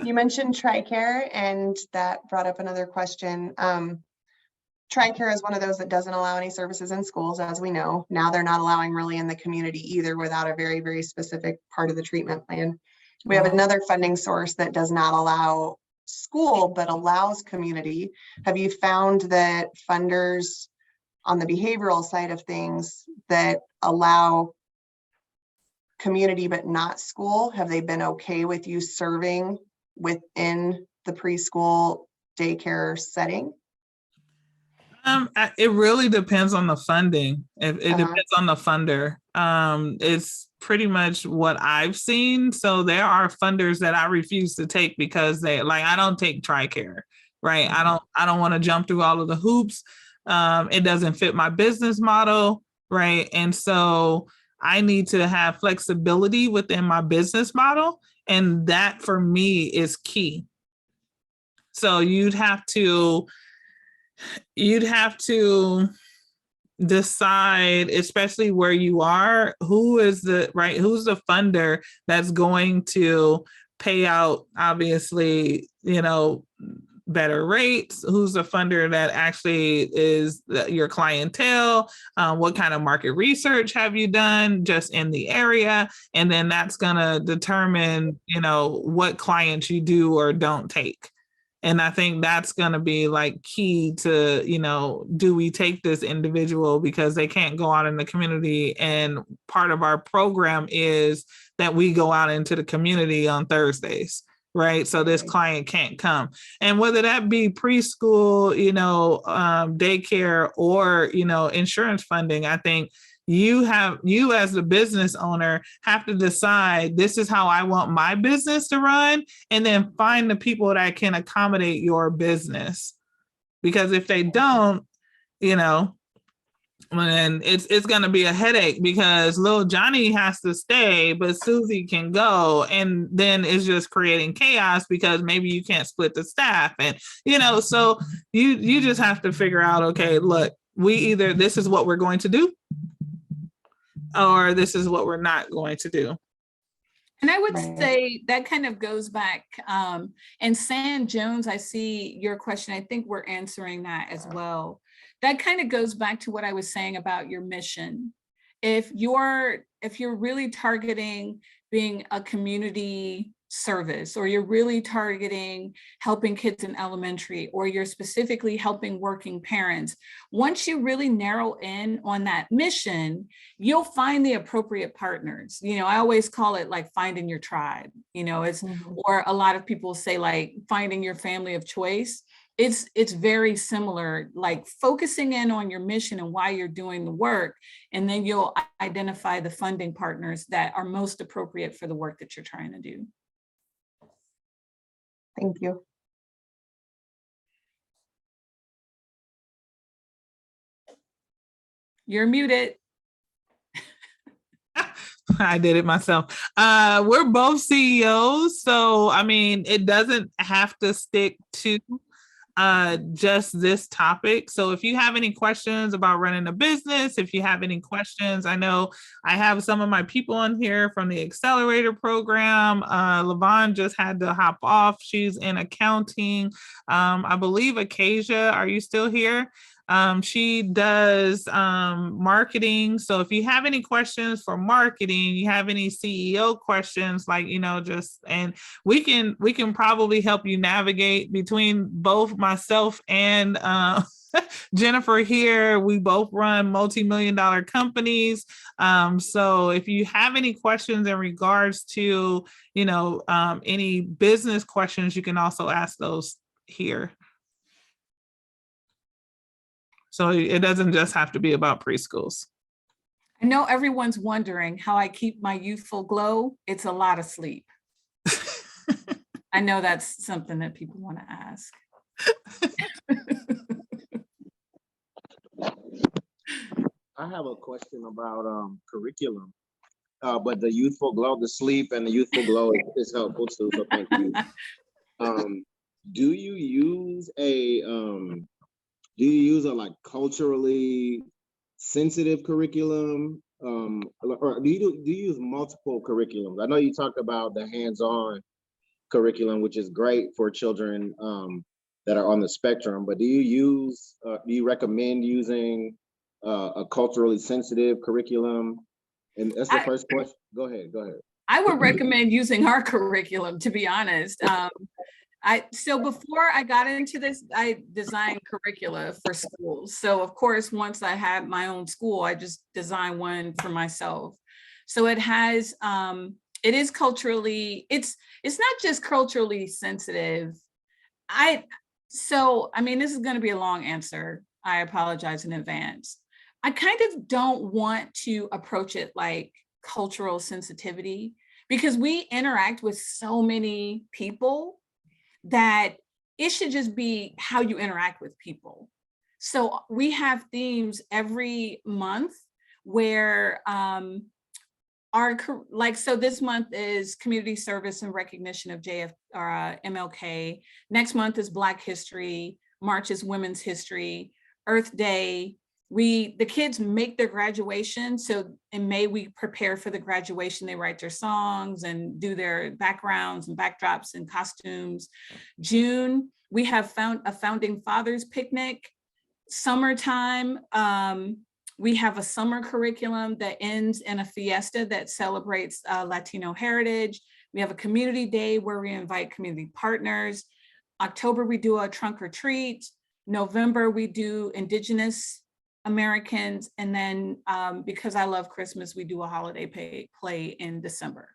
You mentioned TRICARE, and that brought up another question. TRICARE is one of those that doesn't allow any services in schools, as we know. Now they're not allowing really in the community either without a very, very specific part of the treatment plan. We have another funding source that does not allow school, but allows community. Have you found that funders on the behavioral side of things that allow community but not school, have they been okay with you serving within the preschool daycare setting? It really depends on the funding. It depends on the funder. It's pretty much what I've seen. So there are funders that I refuse to take because I don't take TRICARE. right? I don't want to jump through all of the hoops. It doesn't fit my business model, right? And so I need to have flexibility within my business model. And that for me is key. So you'd have to decide, especially where you are, who's the funder that's going to pay out, obviously, better rates, who's the funder that actually is your clientele, what kind of market research have you done just in the area, and then that's going to determine what clients you do or don't take. And I think that's going to be like key to, do we take this individual because they can't go out in the community? And part of our program is that we go out into the community on Thursdays, right? So this client can't come. And whether that be preschool, daycare, or, insurance funding, I think you as the business owner have to decide, this is how I want my business to run, and then find the people that can accommodate your business. Because if they don't, then it's going to be a headache, because little Johnny has to stay, but Susie can go. And then it's just creating chaos because maybe you can't split the staff. And, so you just have to figure out, okay, look, this is what we're going to do, or this is what we're not going to do. And I would say that kind of goes back, and Sam Jones, I see your question. I think we're answering that as well. That kind of goes back to what I was saying about your mission. If you're really targeting being a community service, or you're really targeting helping kids in elementary, or you're specifically helping working parents, once you really narrow in on that mission, you'll find the appropriate partners. I always call it like finding your tribe, it's, or a lot of people say like finding your family of choice. It's very similar, like focusing in on your mission and why you're doing the work, and then you'll identify the funding partners that are most appropriate for the work that you're trying to do. Thank you. You're muted. I did it myself. We're both CEOs, so I mean, it doesn't have to stick to just this topic. So if you have any questions about running a business, if you have any questions, I know I have some of my people on here from the accelerator program. Lavon just had to hop off. She's in accounting. I believe Acacia, are you still here? She does marketing. So if you have any questions for marketing, you have any CEO questions, like, and we can probably help you navigate between both myself and Jennifer here. We both run multi-million-dollar companies. So if you have any questions in regards to, any business questions, you can also ask those here. So it doesn't just have to be about preschools. I know everyone's wondering how I keep my youthful glow. It's a lot of sleep. I know that's something that people want to ask. I have a question about curriculum, but the youthful glow, the sleep and the youthful glow is helpful too. So thank you. Do you use like culturally sensitive curriculum, or do you use multiple curriculums? I know you talked about the hands-on curriculum, which is great for children that are on the spectrum, but do you recommend using a culturally sensitive curriculum? And that's the first question. Go ahead. I would recommend using our curriculum, to be honest. So before I got into this, I designed curricula for schools. So of course, once I had my own school, I just designed one for myself. So it has, it is culturally, it's not just culturally sensitive. I mean, this is going to be a long answer. I apologize in advance. I kind of don't want to approach it like cultural sensitivity, because we interact with so many people that it should just be how you interact with people. So we have themes every month where so this month is community service and recognition of MLK. Next month is Black History. March is Women's History. Earth Day. The kids make their graduation. So in May, we prepare for the graduation. They write their songs and do their backgrounds and backdrops and costumes. June, we have a Founding Fathers picnic. Summertime, we have a summer curriculum that ends in a fiesta that celebrates Latino heritage. We have a community day where we invite community partners. October, we do a trunk or treat. November, we do Indigenous Americans. And then because I love Christmas, we do a holiday play in December.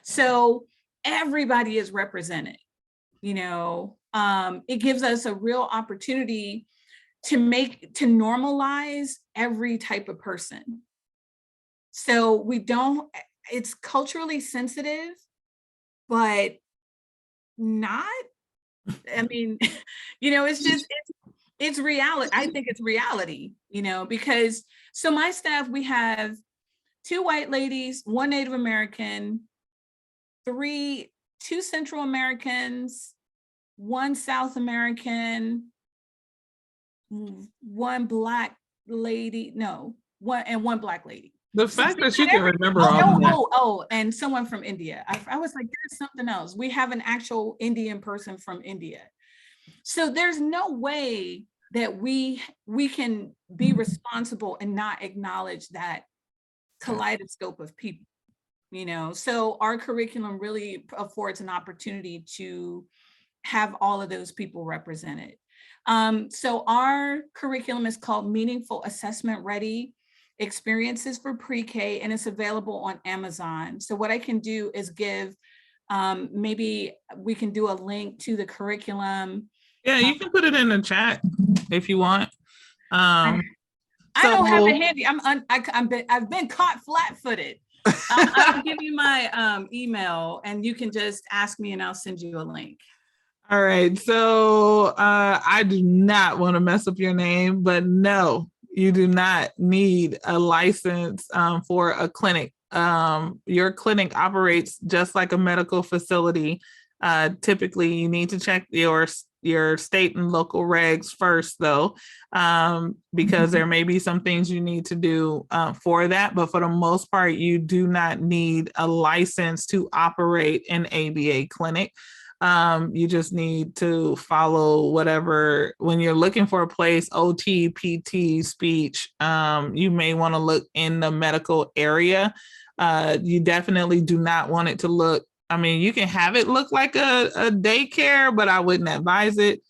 So everybody is represented, you know. It gives us a real opportunity to normalize every type of person. So it's culturally sensitive, but not, I mean, you know, it's reality. I think it's reality, you know, because so my staff, we have 2 white ladies, 1 Native American, 2 Central Americans, 1 South American, 1 Black lady, no, 1 Black lady. The fact that you can remember all of that. And someone from India. I was like, there's something else. We have an actual Indian person from India. So there's no way that we can be responsible and not acknowledge that kaleidoscope of people, you know. So our curriculum really affords an opportunity to have all of those people represented. So our curriculum is called Meaningful Assessment Ready Experiences for Pre-K, and it's available on Amazon. So what I can do is give, maybe we can do a link to the curriculum. Yeah, you can put it in the chat if you want. I don't have it handy. I've been caught flat-footed. I'll give you my email and you can just ask me and I'll send you a link. All right, so I do not want to mess up your name, but no, you do not need a license for a clinic. Your clinic operates just like a medical facility. Typically, you need to check your state and local regs first, though, because there may be some things you need to do for that. But for the most part, you do not need a license to operate an ABA clinic. You just need to follow whatever, when you're looking for a place, OT, PT, speech, you may want to look in the medical area. You definitely do not want it to look, I mean, you can have it look like a daycare, but I wouldn't advise it.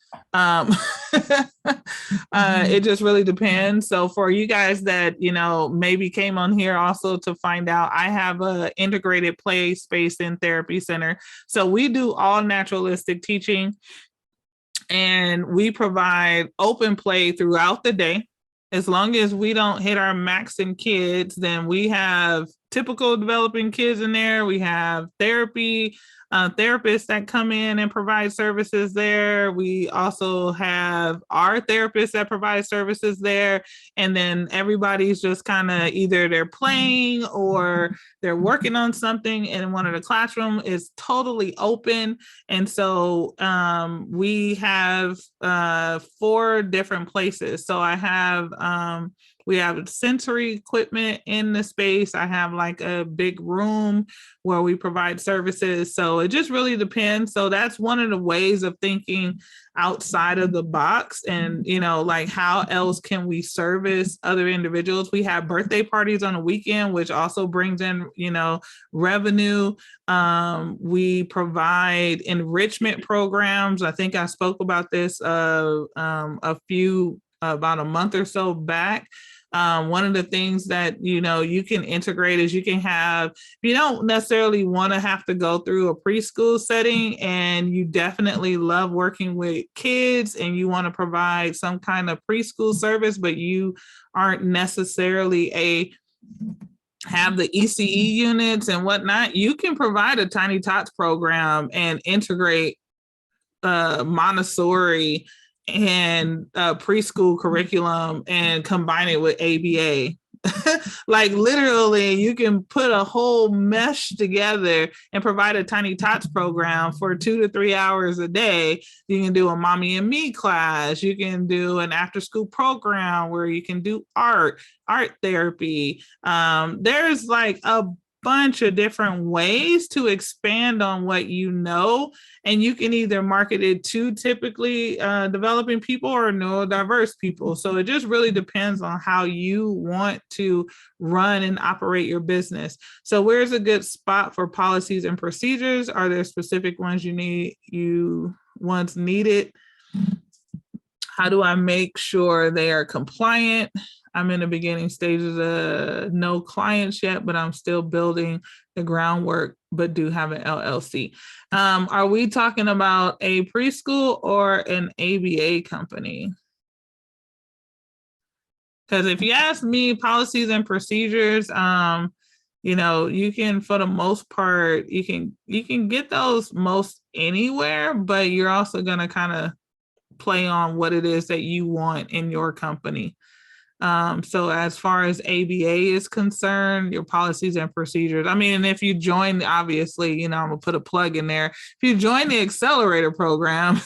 It just really depends. So for you guys that, you know, maybe came on here also to find out, I have a integrated play space and therapy center. So we do all naturalistic teaching and we provide open play throughout the day. As long as we don't hit our max in kids, then we have typical developing kids in there. We have therapy, therapists that come in and provide services there. We also have our therapists that provide services there. And then everybody's just kind of either they're playing or they're working on something in one of the classroom is totally open. And so we have 4 different places. So I have we have sensory equipment in the space. I have like a big room where we provide services. So it just really depends. So that's one of the ways of thinking outside of the box and, you know, like how else can we service other individuals? We have birthday parties on the weekend, which also brings in, you know, revenue. We provide enrichment programs. I think I spoke about this about a month or so back. One of the things that, you know, you can integrate is you can have, you don't necessarily want to have to go through a preschool setting and you definitely love working with kids and you want to provide some kind of preschool service, but you aren't necessarily have the ECE units and whatnot, you can provide a Tiny Tots program and integrate Montessori and preschool curriculum and combine it with ABA. Like literally you can put a whole mesh together and provide a tiny tots program for 2 to 3 hours a day. You can do a mommy and me class. You can do an after school program where you can do art therapy. There's like a bunch of different ways to expand on what you know, and you can either market it to typically developing people or neurodiverse people. So it just really depends on how you want to run and operate your business. So where's a good spot for policies and procedures? Are there specific ones you once needed? How do I make sure they are compliant? I'm in the beginning stages of no clients yet, but I'm still building the groundwork, but do have an LLC. Are we talking about a preschool or an ABA company? Because if you ask me, policies and procedures, you can, for the most part, you can get those most anywhere, but you're also going to kind of play on what it is that you want in your company. So as far as ABA is concerned, your policies and procedures, I mean, and if you join, obviously, I'm gonna put a plug in there. If you join the accelerator program,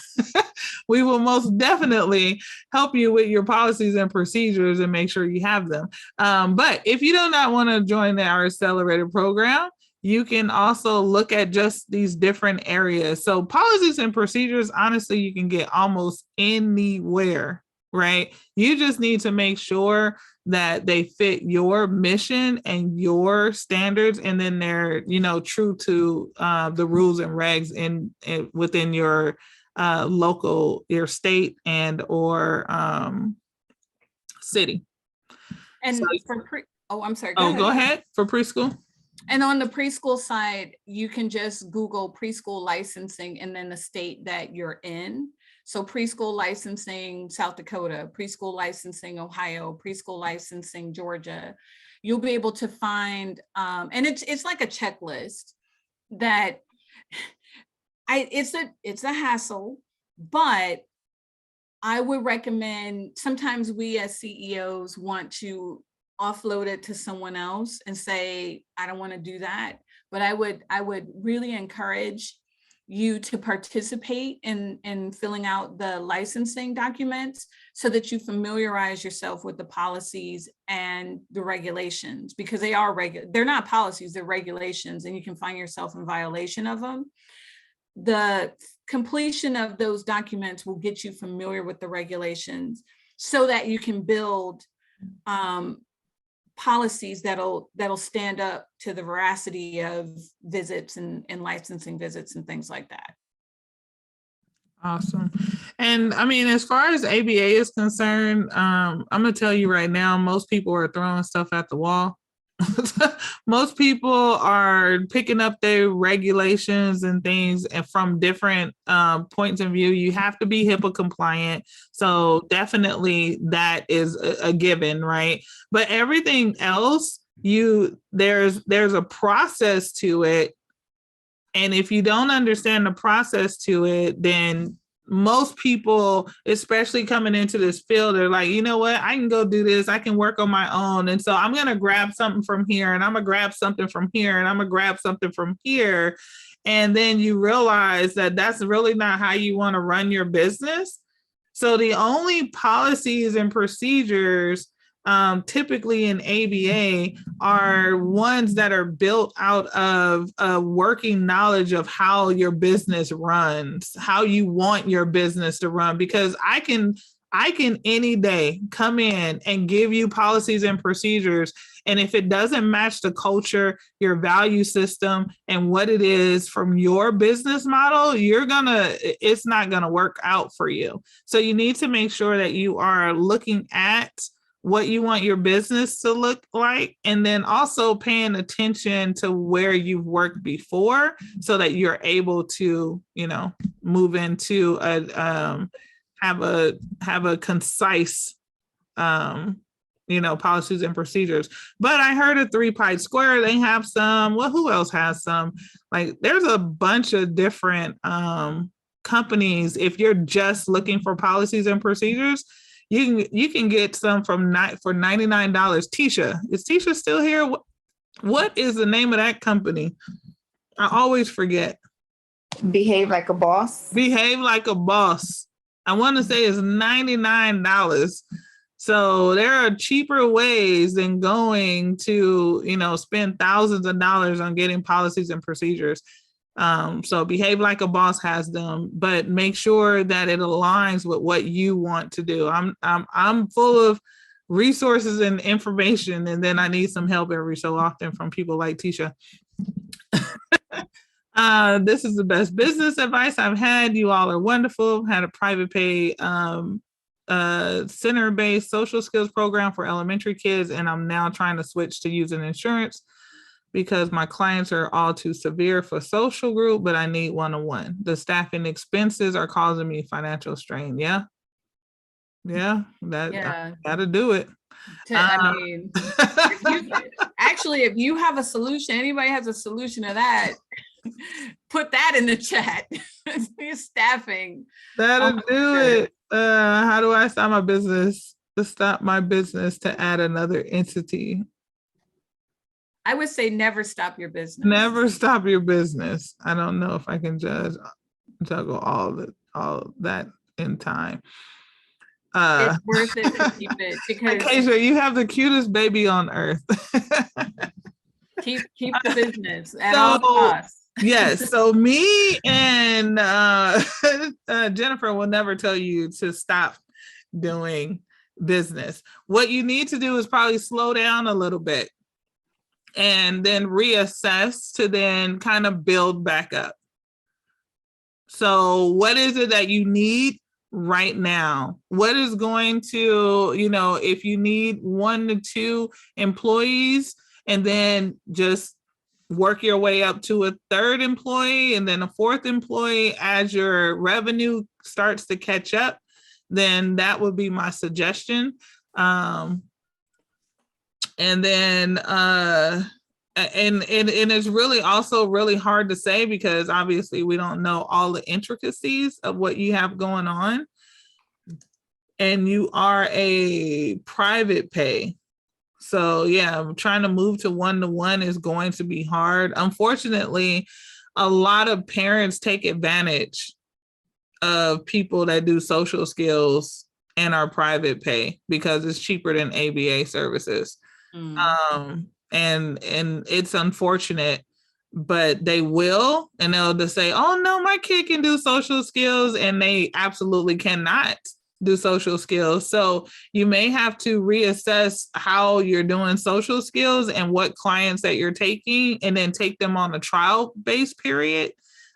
we will most definitely help you with your policies and procedures and make sure you have them. But if you do not want to join our accelerator program, you can also look at just these different areas. So policies and procedures, honestly, you can get almost anywhere, right? You just need to make sure that they fit your mission and your standards, and then they're, true to the rules and regs in within your local, your state and or city. And I'm sorry. Go ahead for preschool. And on the preschool side, you can just Google preschool licensing and then the state that you're in. So preschool licensing, South Dakota, preschool licensing, Ohio, preschool licensing, Georgia. You'll be able to find, and it's like a checklist that it's a hassle, but I would recommend, sometimes we as CEOs want to offload it to someone else and say, I don't want to do that. But I would really encourage you to participate in filling out the licensing documents so that you familiarize yourself with the policies and the regulations, because they're not policies, they're regulations, and you can find yourself in violation of them. The completion of those documents will get you familiar with the regulations so that you can build policies that'll stand up to the veracity of visits and licensing visits and things like that. Awesome. And I mean, as far as ABA is concerned, I'm gonna tell you right now, most people are throwing stuff at the wall. Most people are picking up their regulations and things and from different points of view. You have to be HIPAA compliant. So definitely that is a given, right? But everything else, there's a process to it. And if you don't understand the process to it, then most people, especially coming into this field, are like, you know what, I can go do this. I can work on my own. And so I'm going to grab something from here, and I'm going to grab something from here, and I'm going to grab something from here. And then you realize that that's really not how you want to run your business. So the only policies and procedures typically in ABA are ones that are built out of a working knowledge of how your business runs, how you want your business to run. Because I can any day come in and give you policies and procedures, and if it doesn't match the culture, your value system, and what it is from your business model, it's not gonna work out for you. So you need to make sure that you are looking at what you want your business to look like, and then also paying attention to where you've worked before so that you're able to, move into have a concise, policies and procedures. But I heard of 3-Pied Square, they have some. Well, who else has some? Like, there's a bunch of different companies, if you're just looking for policies and procedures, you can get some for $99. Tisha, is Tisha still here? What is the name of that company? I always forget. Behave Like a Boss. Behave Like a Boss. I want to say it's $99. So there are cheaper ways than going to, spend thousands of dollars on getting policies and procedures. So Behave Like a Boss has them, but make sure that it aligns with what you want to do. I'm full of resources and information, and then I need some help every so often from people like Tisha. This is the best business advice I've had. You all are wonderful. Had a private pay center-based social skills program for elementary kids, and I'm now trying to switch to using insurance because my clients are all too severe for social group, but I need one-on-one. The staffing expenses are causing me financial strain. Yeah, I gotta do it. I mean, if you have a solution, anybody has a solution to that, put that in the chat. Staffing. That'll do it. How do I stop my business? To stop my business to add another entity. I would say never stop your business. Never stop your business. I don't know if I can juggle all that in time. It's worth it to keep it because Acacia, you have the cutest baby on earth. keep the business at all costs. Yes. So me and Jennifer will never tell you to stop doing business. What you need to do is probably slow down a little bit and then reassess to then kind of build back up. So what is it that you need right now? What is going to, if you need 1 to 2 employees and then just work your way up to a 3rd employee and then a 4th employee as your revenue starts to catch up, then that would be my suggestion. And then and it's really also really hard to say because obviously we don't know all the intricacies of what you have going on. And you are a private pay. So yeah, trying to move to one-to-one is going to be hard. Unfortunately, a lot of parents take advantage of people that do social skills and are private pay because it's cheaper than ABA services. And it's unfortunate, but they will, and they'll just say, oh no, my kid can do social skills, and they absolutely cannot do social skills. So you may have to reassess how you're doing social skills and what clients that you're taking, and then take them on a trial-based period.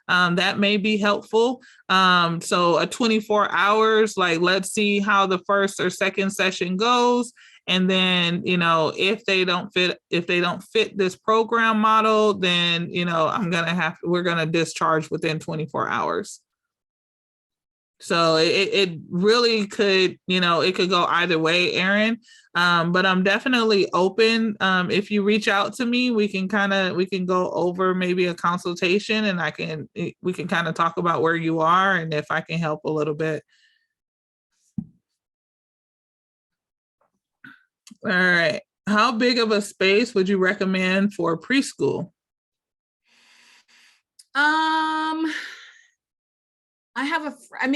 That may be helpful. So a 24 hours, like let's see how the first or second session goes. And then, if they don't fit this program model, then, we're going to discharge within 24 hours. So it really could, it could go either way, Erin. But I'm definitely open. If you reach out to me, we can go over maybe a consultation, and we can kind of talk about where you are and if I can help a little bit. All right. How big of a space would you recommend for preschool?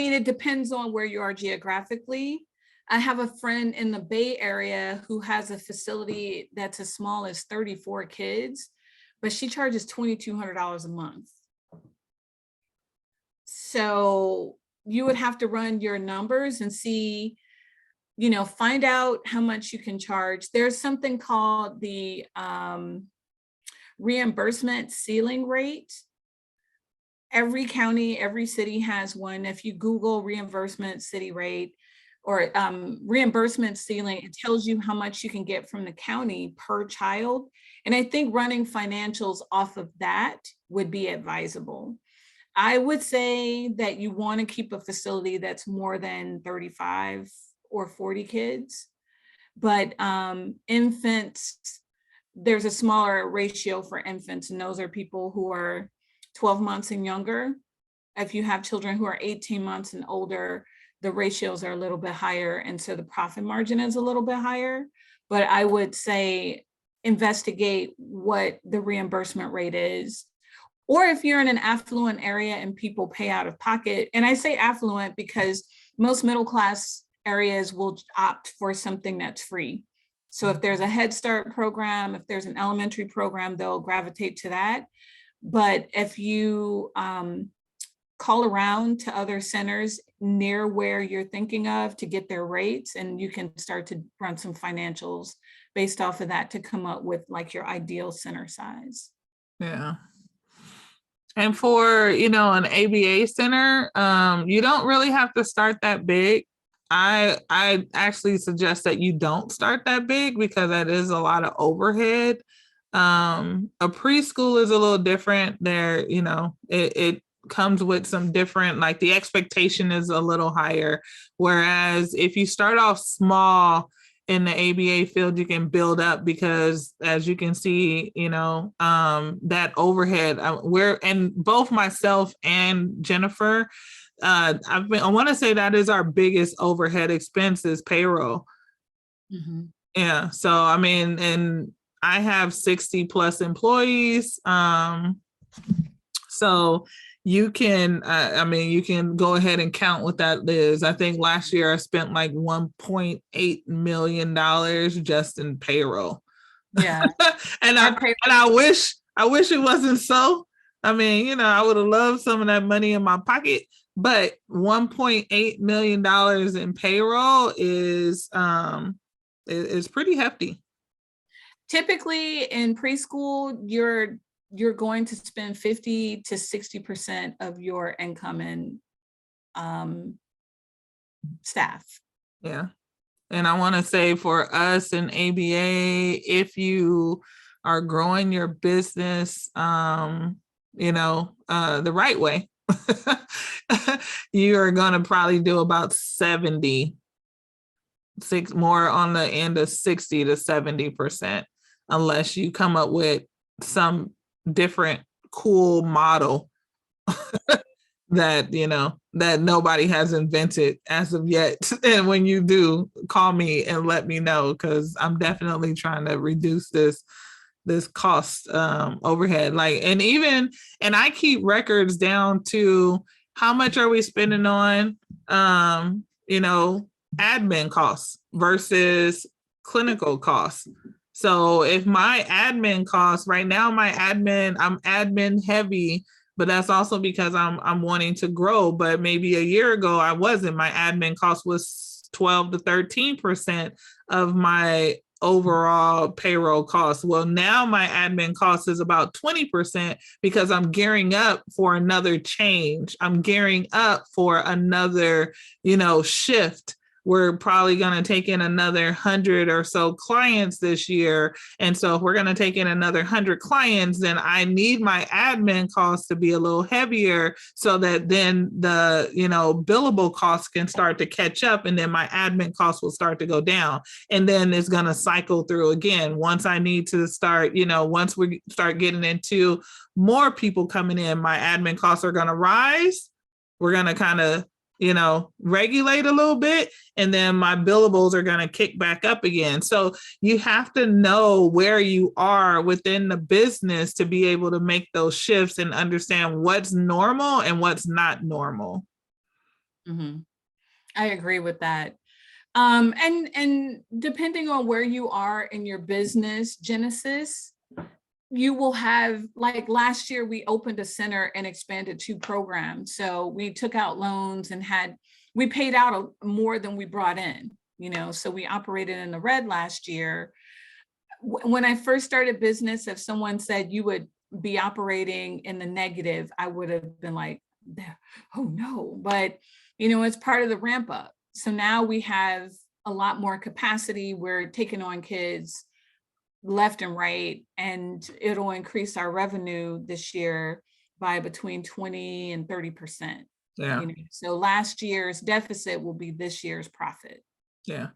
It depends on where you are geographically. I have a friend in the Bay Area who has a facility that's as small as 34 kids, but she charges $2,200 a month. So you would have to run your numbers and see, find out how much you can charge. There's something called the reimbursement ceiling rate. Every county, every city has one. If you Google reimbursement city rate or reimbursement ceiling, it tells you how much you can get from the county per child. And I think running financials off of that would be advisable. I would say that you want to keep a facility that's more than 35 or 40 kids, but infants, there's a smaller ratio for infants, and those are people who are 12 months and younger. If you have children who are 18 months and older, the ratios are a little bit higher. And so the profit margin is a little bit higher. But I would say investigate what the reimbursement rate is. Or if you're in an affluent area and people pay out of pocket, and I say affluent because most middle class areas will opt for something that's free. So if there's a Head Start program, if there's an elementary program, they'll gravitate to that. But if you call around to other centers near where you're thinking of to get their rates, and you can start to run some financials based off of that to come up with like your ideal center size. Yeah. And for, an ABA center, you don't really have to start that big. I actually suggest that you don't start that big because that is a lot of overhead. A preschool is a little different there, it comes with some different, like the expectation is a little higher. Whereas if you start off small in the ABA field, you can build up because as you can see, that overhead, and both myself and Jennifer, I want to say that is our biggest overhead expense is payroll. Mm-hmm. Yeah. So, and I have 60 plus employees. So you can, you can go ahead and count what that is. I think last year I spent like $1.8 million just in payroll. Yeah. and I wish it wasn't so. I would have loved some of that money in my pocket, but $1.8 million in payroll is pretty hefty. Typically in preschool, you're going to spend 50 to 60% of your income in staff. Yeah. And I want to say for us in ABA, if you are growing your business, the right way, you are going to probably do about 76, more on the end of 60 to 70%, unless you come up with some different cool model that that nobody has invented as of yet. And when you do, call me and let me know, because I'm definitely trying to reduce this cost overhead. And I keep records down to how much are we spending on admin costs versus clinical costs. So if my admin costs right now, I'm admin heavy, but that's also because I'm wanting to grow. But maybe a year ago I wasn't. My admin cost was 12 to 13% of my overall payroll costs. Well, now my admin cost is about 20% because I'm gearing up for another change. I'm gearing up for another, shift. We're probably going to take in another 100 or so clients this year. And so if we're going to take in another 100 clients, then I need my admin costs to be a little heavier so that then the, billable costs can start to catch up, and then my admin costs will start to go down. And then it's going to cycle through again. Once I need to start, once we start getting into more people coming in, my admin costs are going to rise. We're going to kind of regulate a little bit, and then my billables are going to kick back up again. So you have to know where you are within the business to be able to make those shifts and understand what's normal and what's not normal. Mm-hmm. I agree with that. And depending on where you are in your business genesis, you will have, like last year, we opened a center and expanded 2 programs. So we took out loans and we paid out more than we brought in, so we operated in the red last year. When I first started business, if someone said you would be operating in the negative, I would have been like, oh no, but it's part of the ramp up. So now we have a lot more capacity. We're taking on kids left and right, and it'll increase our revenue this year by between 20 and 30%. Yeah. So last year's deficit will be this year's profit. Yeah.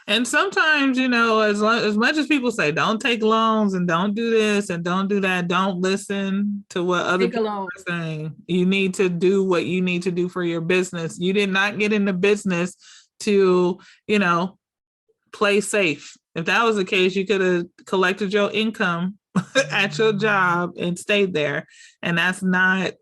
And sometimes, as much as people say, don't take loans and don't do this and don't do that, don't listen to what other Take a people loan. are saying. You need to do what you need to do for your business. You did not get into business to, play safe. If that was the case, you could have collected your income at your job and stayed there. And that's not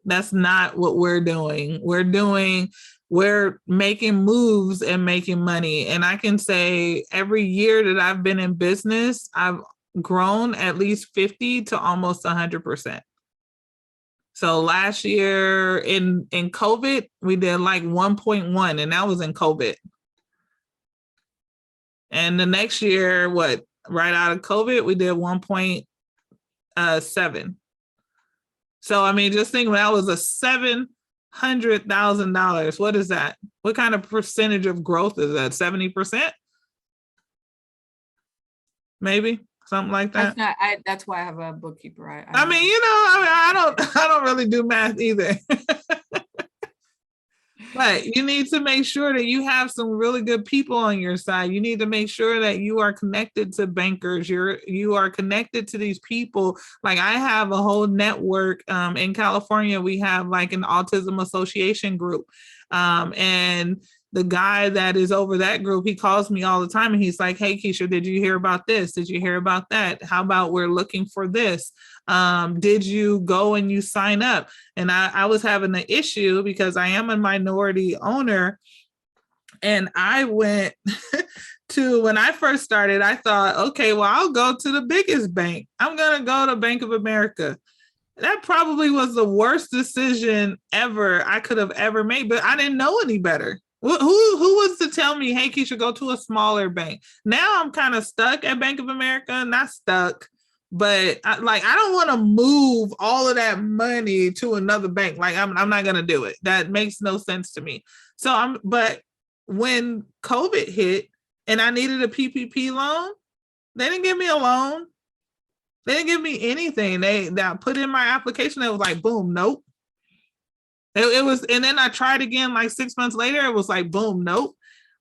what we're doing. We're making moves and making money. And I can say every year that I've been in business, I've grown at least 50 to almost 100%. So last year in COVID, we did like 1.1, and that was in COVID. And the next year, right out of COVID, we did 1.7. So, I mean, just think, when that was a $700,000. What is that? What kind of percentage of growth is that? 70%? Maybe something like that. That's why I have a bookkeeper. I don't really do math either. But you need to make sure that you have some really good people on your side. You need to make sure that you are connected to bankers. You are connected to these people. Like, I have a whole network in California. We have like an autism association group. And the guy that is over that group, he calls me all the time and he's like, hey, Keisha, did you hear about this? Did you hear about that? How about we're looking for this? Did you go and you sign up? And I was having an issue because I am a minority owner. And I went when I first started, I thought, okay, well, I'll go to the biggest bank. I'm going to go to Bank of America. That probably was the worst decision ever I could have ever made, but I didn't know any better. Who was to tell me, hey, Keisha, go to a smaller bank? Now I'm kind of stuck at Bank of America, not stuck, but I don't want to move all of that money to another bank. Like, I'm not going to do it. That makes no sense to me. But when COVID hit and I needed a PPP loan, they didn't give me a loan. They didn't give me anything. They put in my application. It was like, boom, nope. It was, and then I tried again like 6 months later. It was like, boom, nope.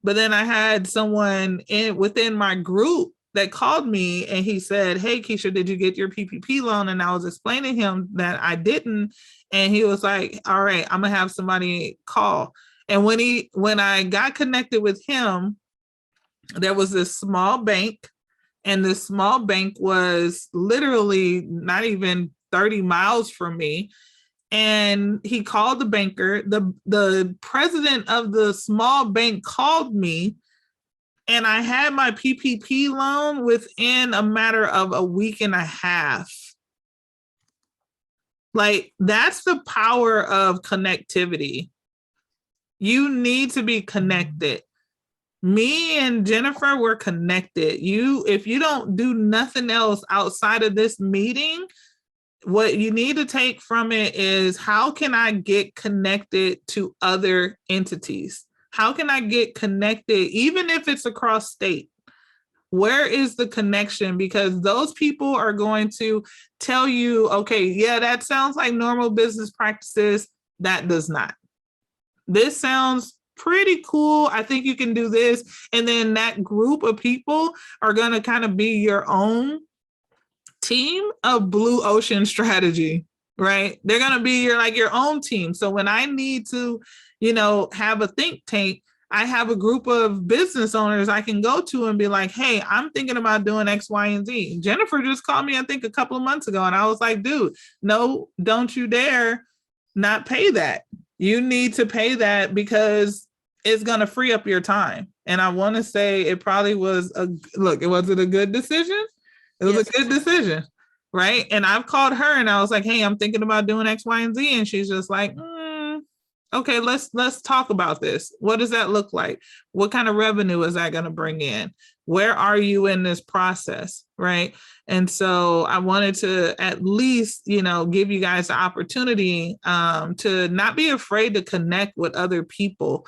But then I had someone within my group that called me and he said, hey, Keisha, did you get your PPP loan? And I was explaining to him that I didn't. And he was like, all right, I'm gonna have somebody call. And when I got connected with him, there was this small bank, and this small bank was literally not even 30 miles from me. And he called the banker. The president of the small bank called me, and I had my PPP loan within a matter of a week and a half. Like, that's the power of connectivity. You need to be connected. Me and Jennifer, we're connected. If you don't do nothing else outside of this meeting, what you need to take from it is, how can I get connected to other entities? How can I get connected, even if it's across state? Where is the connection? Because those people are going to tell you, okay, yeah, that sounds like normal business practices. That does not. This sounds pretty cool. I think you can do this. And then that group of people are going to kind of be your own team of blue ocean strategy, right? They're going to be your own team. So when I need to, have a think tank, I have a group of business owners I can go to and be like, hey, I'm thinking about doing X, Y, and Z. Jennifer just called me, I think, a couple of months ago. And I was like, dude, no, don't you dare not pay that. You need to pay that because it's going to free up your time. And I want to say it probably was was it a good decision? It was a good decision, right? And I've called her and I was like, hey, I'm thinking about doing X, Y, and Z. And she's just like, okay, let's talk about this. What does that look like? What kind of revenue is that going to bring in? Where are you in this process, right? And so I wanted to at least, give you guys the opportunity to not be afraid to connect with other people.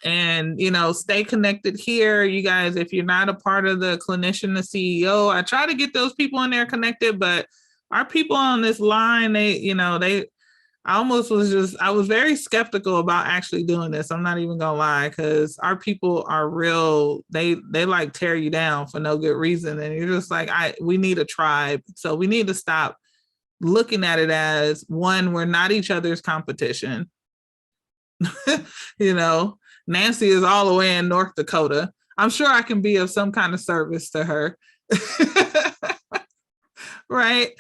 And, stay connected here. You guys, if you're not a part of the clinician, the CEO, I try to get those people in there connected, but our people on this line, I was very skeptical about actually doing this. I'm not even gonna lie, because our people are real, they like tear you down for no good reason. And you're just like, we need a tribe. So we need to stop looking at it as, one, we're not each other's competition. You know, Nancy is all the way in North Dakota. I'm sure I can be of some kind of service to her. Right?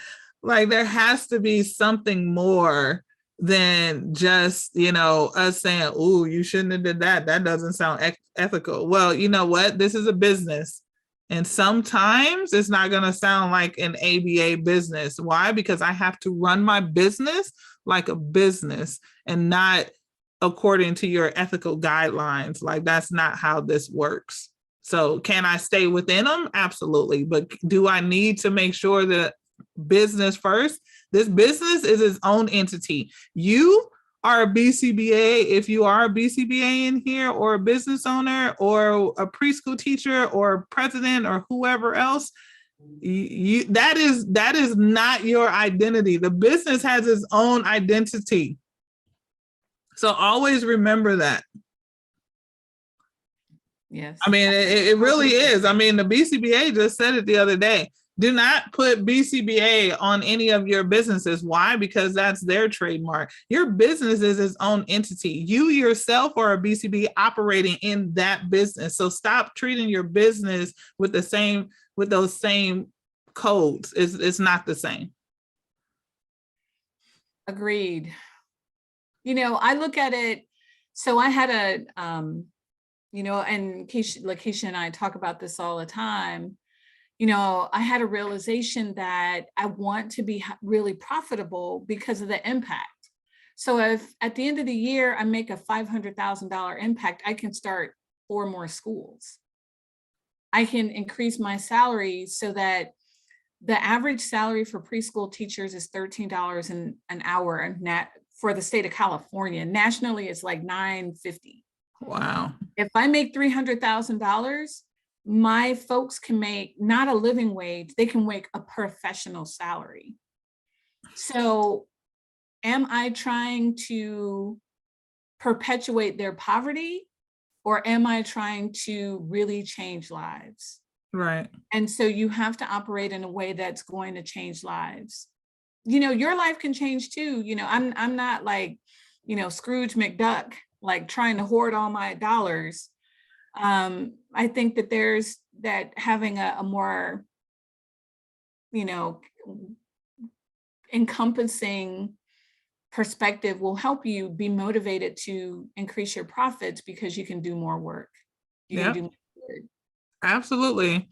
Like there has to be something more than just, us saying, "Oh, you shouldn't have did that. That doesn't sound ethical." Well, you know what? This is a business. And sometimes it's not going to sound like an ABA business. Why? Because I have to run my business like a business and not according to your ethical guidelines. Like that's not how this works. So can I stay within them? Absolutely. But do I need to make sure that business first? This business is its own entity. You are a BCBA, if you are a BCBA in here, or a business owner, or a preschool teacher, or president, or whoever else, that is not your identity. The business has its own identity. So always remember that. Yes. I mean, it really is. I mean, the BCBA just said it the other day. Do not put BCBA on any of your businesses. Why? Because that's their trademark. Your business is its own entity. You yourself are a BCB operating in that business. So stop treating your business with those same codes. It's not the same. Agreed. I look at it. So I had and Keisha and I talk about this all the time. I had a realization that I want to be really profitable because of the impact. So if at the end of the year, I make a $500,000 impact, I can start 4 more schools. I can increase my salary so that the average salary for preschool teachers is $13 an hour, and for the state of California. Nationally, it's like $9.50. Wow. If I make $300,000, my folks can make not a living wage, they can make a professional salary. So am I trying to perpetuate their poverty, or am I trying to really change lives? Right. And so you have to operate in a way that's going to change lives. Your life can change too. I'm not like, Scrooge McDuck, like trying to hoard all my dollars. I think that having a more, encompassing perspective will help you be motivated to increase your profits, because you can do more work. You can do more good. Absolutely.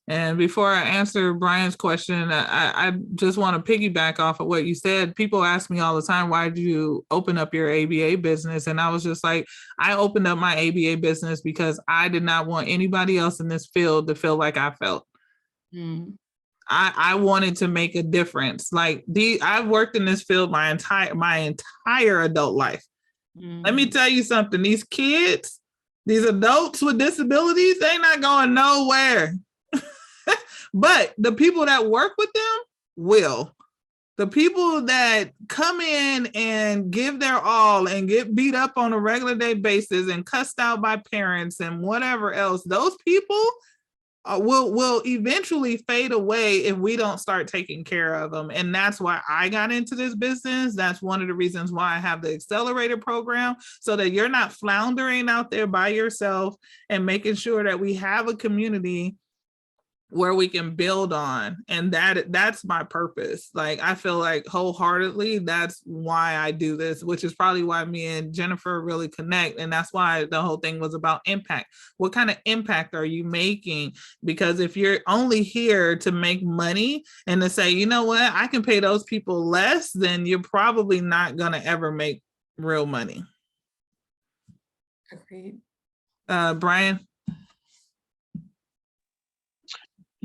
And before I answer Brian's question, I just want to piggyback off of what you said. People ask me all the time, why did you open up your ABA business? And I was just like, I opened up my ABA business because I did not want anybody else in this field to feel like I felt. I wanted to make a difference. Like I've worked in this field my entire adult life. Let me tell you something. These kids, these adults with disabilities, they're not going nowhere. But the people that work with them will. The people that come in and give their all and get beat up on a regular day basis and cussed out by parents and whatever else, those people will eventually fade away if we don't start taking care of them. And that's why I got into this business. That's one of the reasons why I have the accelerator program, so that you're not floundering out there by yourself, and making sure that we have a community where we can build on. And that's my purpose. Like, I feel like wholeheartedly, that's why I do this, which is probably why me and Jennifer really connect. And that's why the whole thing was about impact. What kind of impact are you making? Because if you're only here to make money and to say, you know what, I can pay those people less, then you're probably not going to ever make real money. Agreed. Brian?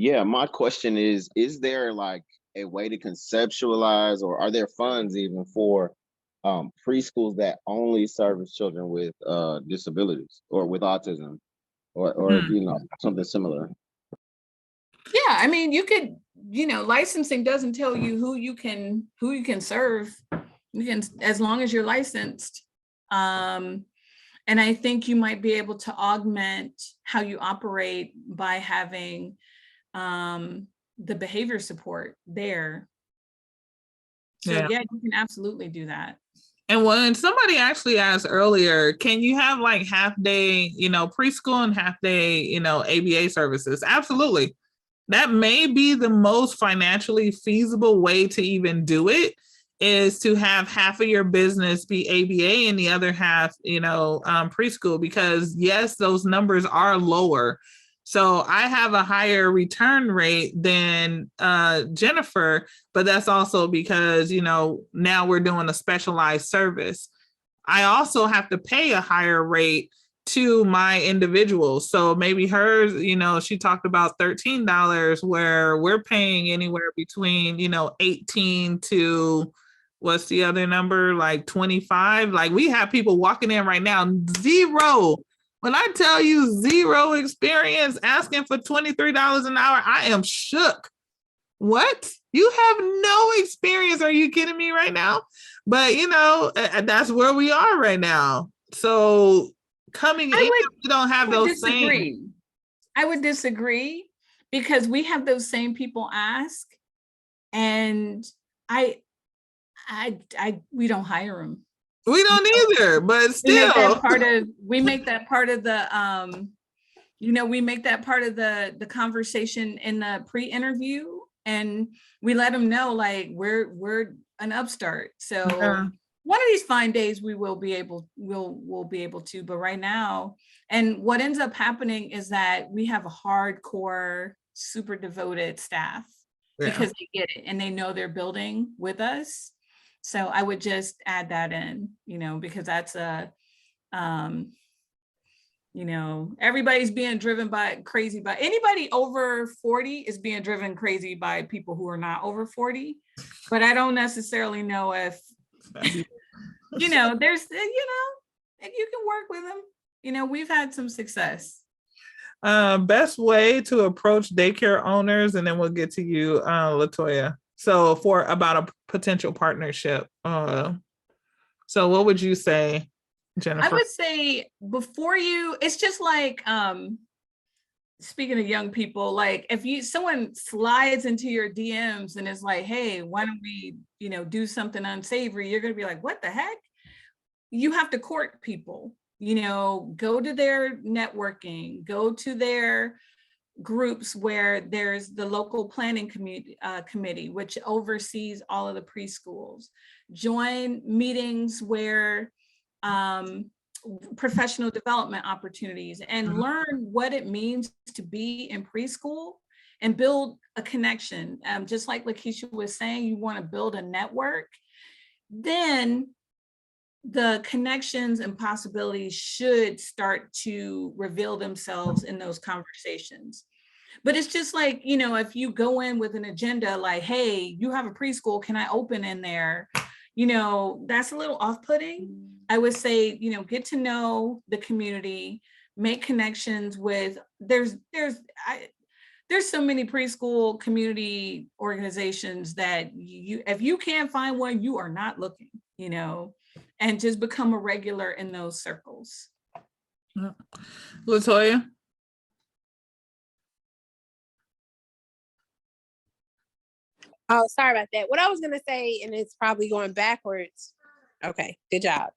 Yeah, my question is there like a way to conceptualize, or are there funds even for preschools that only service children with disabilities or with autism or something similar? Yeah, I mean, you could, licensing doesn't tell you who you can serve. You can, as long as you're licensed. And I think you might be able to augment how you operate by having the behavior support there. So yeah, you can absolutely do that. And when somebody actually asked earlier, can you have like half day, preschool and half day, ABA services? Absolutely. That may be the most financially feasible way to even do it, is to have half of your business be ABA and the other half, preschool, because yes, those numbers are lower. So I have a higher return rate than Jennifer, but that's also because, now we're doing a specialized service. I also have to pay a higher rate to my individuals. So maybe hers, she talked about $13, where we're paying anywhere between, 18 to what's the other number, like 25. Like we have people walking in right now, zero. When I tell you zero experience, asking for $23 an hour, I am shook. What? You have no experience? Are you kidding me right now? But that's where we are right now. So coming in, we don't have those things. I would disagree, because we have those same people ask, and we don't hire them. We don't either, but still. We make that part of the conversation in the pre-interview, and we let them know, like, we're an upstart. So one of these fine days we'll be able to, but right now, and what ends up happening is that we have a hardcore, super devoted staff, because they get it and they know they're building with us. So I would just add that in, because that's everybody's being driven crazy by anybody over 40 is being driven crazy by people who are not over 40. But I don't necessarily know if, there's, if you can work with them. We've had some success. Best way to approach daycare owners, and then we'll get to you, LaToya. So for about a potential partnership. So what would you say, Jennifer? I would say it's just like, speaking of young people, like if someone slides into your DMs and is like, hey, why don't we, do something unsavory? You're going to be like, what the heck? You have to court people, go to their networking, go to their groups where there's the local planning committee, which oversees all of the preschools. Join meetings where professional development opportunities, and learn what it means to be in preschool and build a connection. Just like Lakeisha was saying, you want to build a network, then the connections and possibilities should start to reveal themselves in those conversations. But it's just like, if you go in with an agenda like, hey, you have a preschool, can I open in there? That's a little off-putting. I would say, get to know the community, make connections with, there's so many preschool community organizations that if you can't find one, you are not looking, and just become a regular in those circles. LaToya? Oh, sorry about that. What I was going to say, and it's probably going backwards. Okay, good job.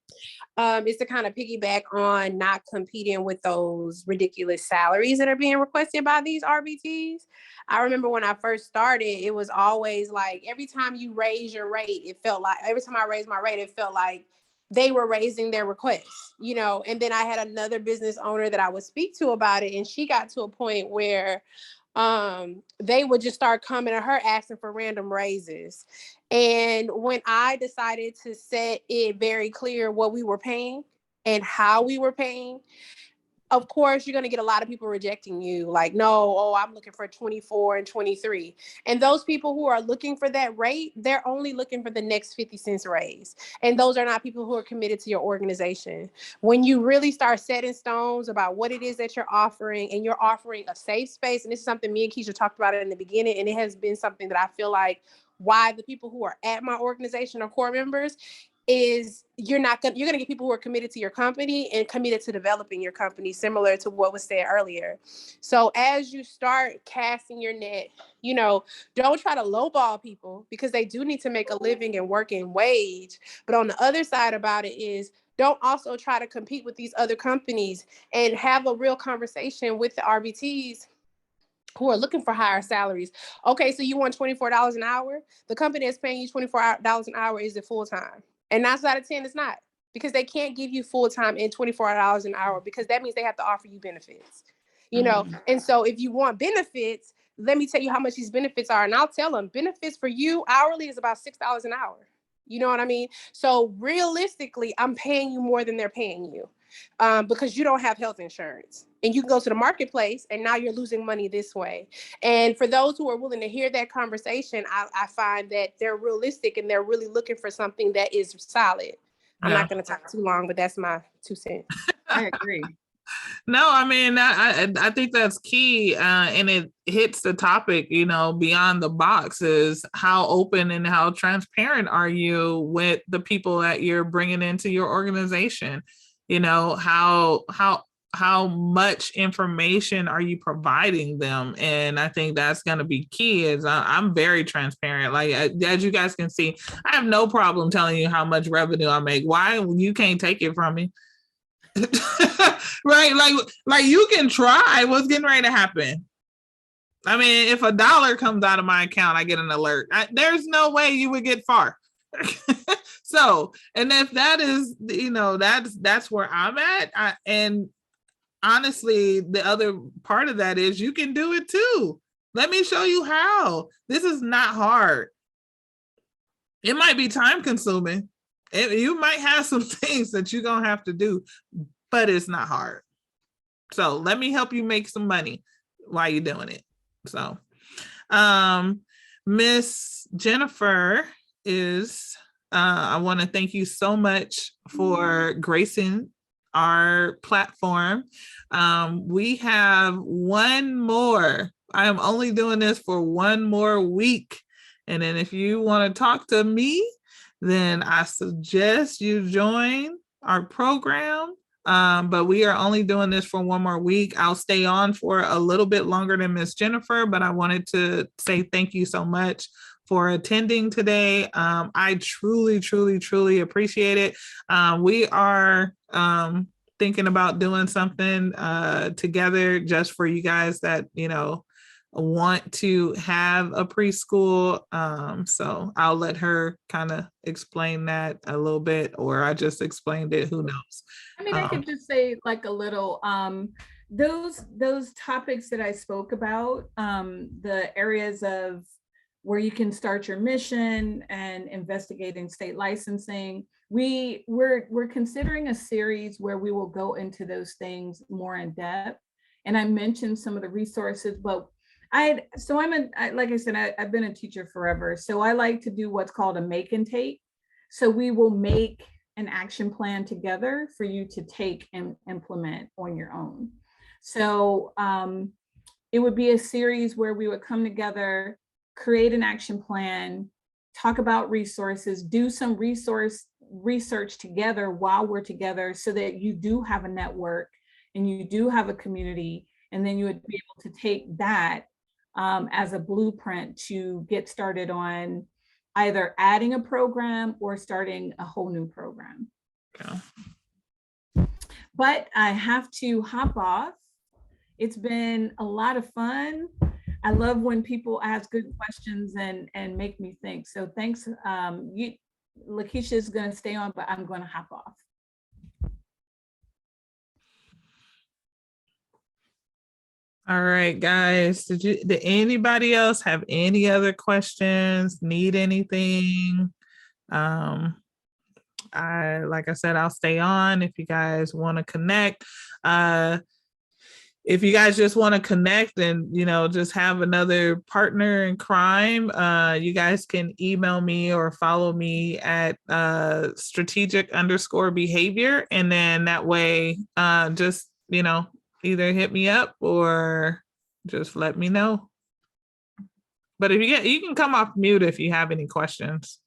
Is to kind of piggyback on not competing with those ridiculous salaries that are being requested by these RBTs. I remember when I first started, it was always like, every time you raise your rate, every time I raised my rate, it felt like they were raising their requests, and then I had another business owner that I would speak to about it. And she got to a point where they would just start coming to her asking for random raises. And when I decided to set it very clear what we were paying and how we were paying, of course, you're going to get a lot of people rejecting you. Like, no, I'm looking for 24 and 23. And those people who are looking for that rate, they're only looking for the next 50 cents raise. And those are not people who are committed to your organization. When you really start setting stones about what it is that you're offering, and you're offering a safe space, and this is something me and Keisha talked about in the beginning, and it has been something that I feel like why the people who are at my organization are core members is you're gonna get people who are committed to your company and committed to developing your company, similar to what was said earlier. So as you start casting your net, don't try to lowball people, because they do need to make a living and working wage. But on the other side about it is, don't also try to compete with these other companies, and have a real conversation with the RBTs who are looking for higher salaries. Okay, so you want $24 an hour? The company that's paying you $24 an hour, is it full-time? And 9 out of 10, it's not, because they can't give you full-time and $24 an hour, because that means they have to offer you benefits, And so if you want benefits, let me tell you how much these benefits are. And I'll tell them benefits for you hourly is about $6 an hour. You know what I mean? So realistically, I'm paying you more than they're paying you, because you don't have health insurance, and you can go to the marketplace and now you're losing money this way. And for those who are willing to hear that conversation, I find that they're realistic and they're really looking for something that is solid. I'm not going to talk too long, but that's my 2 cents. I agree. No, I mean, I think that's key, and it hits the topic, beyond the box, is how open and how transparent are you with the people that you're bringing into your organization? How much information are you providing them? And I think that's going to be key. Is I'm very transparent. Like, as you guys can see, I have no problem telling you how much revenue I make. Why? You can't take it from me. Right? Like you can try what's getting ready to happen. I mean, if $1 comes out of my account, I get an alert. There's no way you would get far. So, and if that is, that's where I'm at. And honestly, the other part of that is you can do it too. Let me show you how. This is not hard. It might be time consuming. You might have some things that you're going to have to do, but it's not hard. So let me help you make some money while you're doing it. So, Miss Jennifer is, I want to thank you so much for gracing our platform. We have one more. I am only doing this for one more week. And then if you want to talk to me, then I suggest you join our program. But we are only doing this for one more week. I'll stay on for a little bit longer than Miss Jennifer, but I wanted to say thank you so much for attending today. I truly, truly, truly appreciate it. We are thinking about doing something together just for you guys that, want to have a preschool. So I'll let her kind of explain that a little bit, or I just explained it, who knows. I mean, I could just say like a little, those topics that I spoke about, the areas of where you can start your mission and investigating state licensing. We're considering a series where we will go into those things more in depth. And I mentioned some of the resources, but like I said, I've been a teacher forever. So I like to do what's called a make and take. So we will make an action plan together for you to take and implement on your own. So it would be a series where we would come together, create an action plan, talk about resources, do some research together while we're together, so that you do have a network and you do have a community. And then you would be able to take that as a blueprint to get started on either adding a program or starting a whole new program. Yeah. But I have to hop off. It's been a lot of fun. I love when people ask good questions and make me think. So thanks. Lakeisha is going to stay on, but I'm going to hop off. All right, guys. Did anybody else have any other questions? Need anything? Like I said, I'll stay on if you guys want to connect. If you guys just want to connect and, just have another partner in crime, you guys can email me or follow me at strategic_behavior. And then that way, just, either hit me up or just let me know. But if you can come off mute if you have any questions.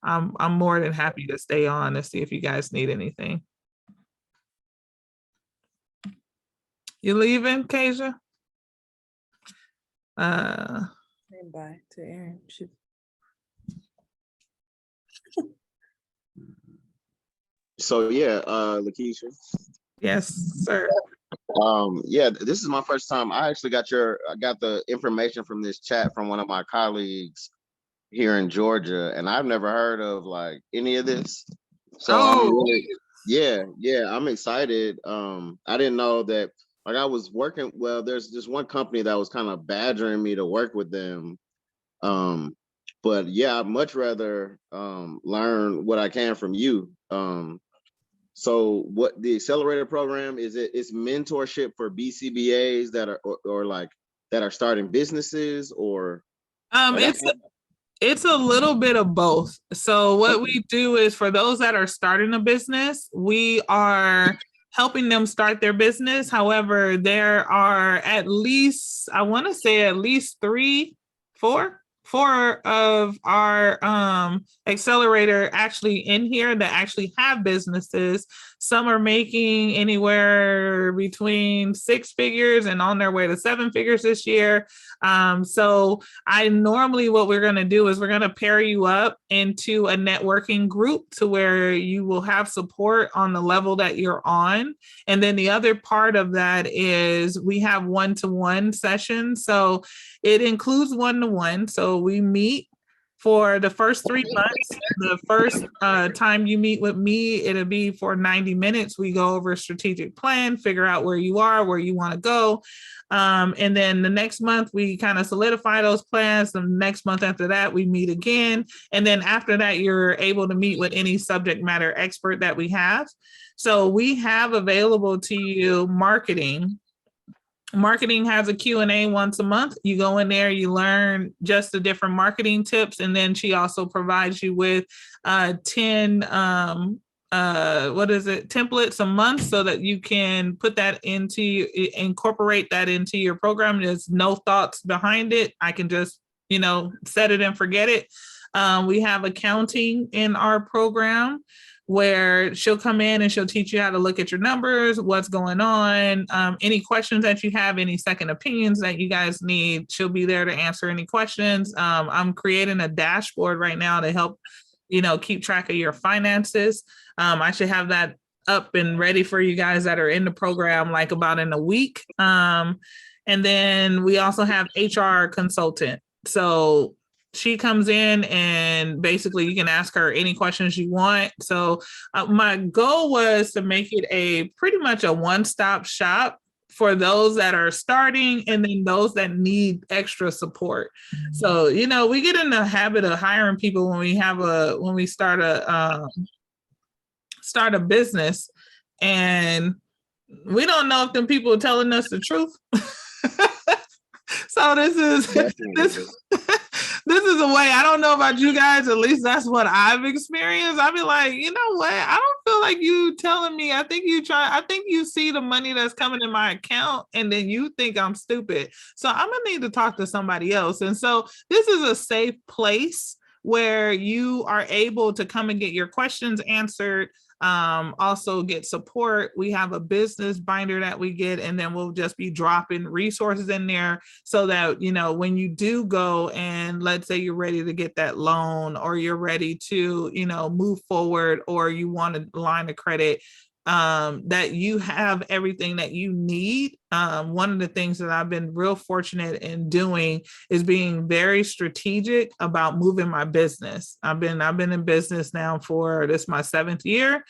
I'm more than happy to stay on to see if you guys need anything. You leaving, Kasia? Bye to Aaron. So yeah, Lakeisha. Yes, sir. Yeah, this is my first time. I actually got the information from this chat from one of my colleagues here in Georgia, and I've never heard of like any of this. So I'm excited. I didn't know that, like, I was working, well, there's this one company that was kind of badgering me to work with them. But yeah, I'd much rather learn what I can from you. So what the accelerator program is, it's mentorship for BCBAs that are or like that are starting businesses, or it's a little bit of both. So what we do is, for those that are starting a business, we are helping them start their business. However, there are at least, I want to say at least four of our accelerator actually in here that actually have businesses. Some are making anywhere between 6 figures and on their way to 7 figures this year. So I normally, what we're going to do is we're going to pair you up into a networking group to where you will have support on the level that you're on. And then the other part of that is we have one-to-one sessions. So it includes one-to-one. So we meet for the first 3 months. The first time you meet with me, it'll be for 90 minutes. We go over a strategic plan, figure out where you are, where you want to go. And then the next month, we kind of solidify those plans. The next month after that, we meet again. And then after that, you're able to meet with any subject matter expert that we have. So we have available to you marketing. Marketing has a Q&A once a month. You go in there, you learn just the different marketing tips. And then she also provides you with 10 templates a month, so that you can put that incorporate that into your program. There's no thoughts behind it. I can just, set it and forget it. We have accounting in our program, where she'll come in and she'll teach you how to look at your numbers, what's going on, any questions that you have, any second opinions that you guys need. She'll be there to answer any questions. I'm creating a dashboard right now to help, keep track of your finances. I should have that up and ready for you guys that are in the program, like about in a week. And then we also have HR consultant. So she comes in and basically you can ask her any questions you want. So my goal was to make it pretty much a one-stop shop for those that are starting, and then those that need extra support. So, we get in the habit of hiring people when we start a business, and we don't know if them people are telling us the truth. So this is a way. I don't know about you guys, at least that's what I've experienced. I'd be like, you know what? I don't feel like you telling me. I think you see the money that's coming in my account, and then you think I'm stupid. So I'm gonna need to talk to somebody else. And so this is a safe place where you are able to come and get your questions answered. Also get support. We have a business binder that we get, and then we'll just be dropping resources in there so that, when you do go and let's say you're ready to get that loan, or you're ready to, move forward, or you want a line of credit, that you have everything that you need. One of the things that I've been real fortunate in doing is being very strategic about moving my business. I've been in business now for my 7th year,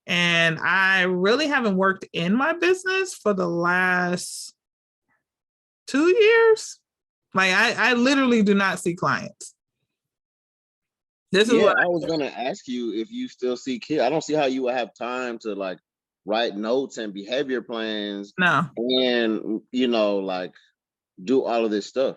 and I really haven't worked in my business for the last 2 years. Like I literally do not see clients. I was gonna ask you if you still see kids. I don't see how you would have time to like write notes and behavior plans. No. And do all of this stuff.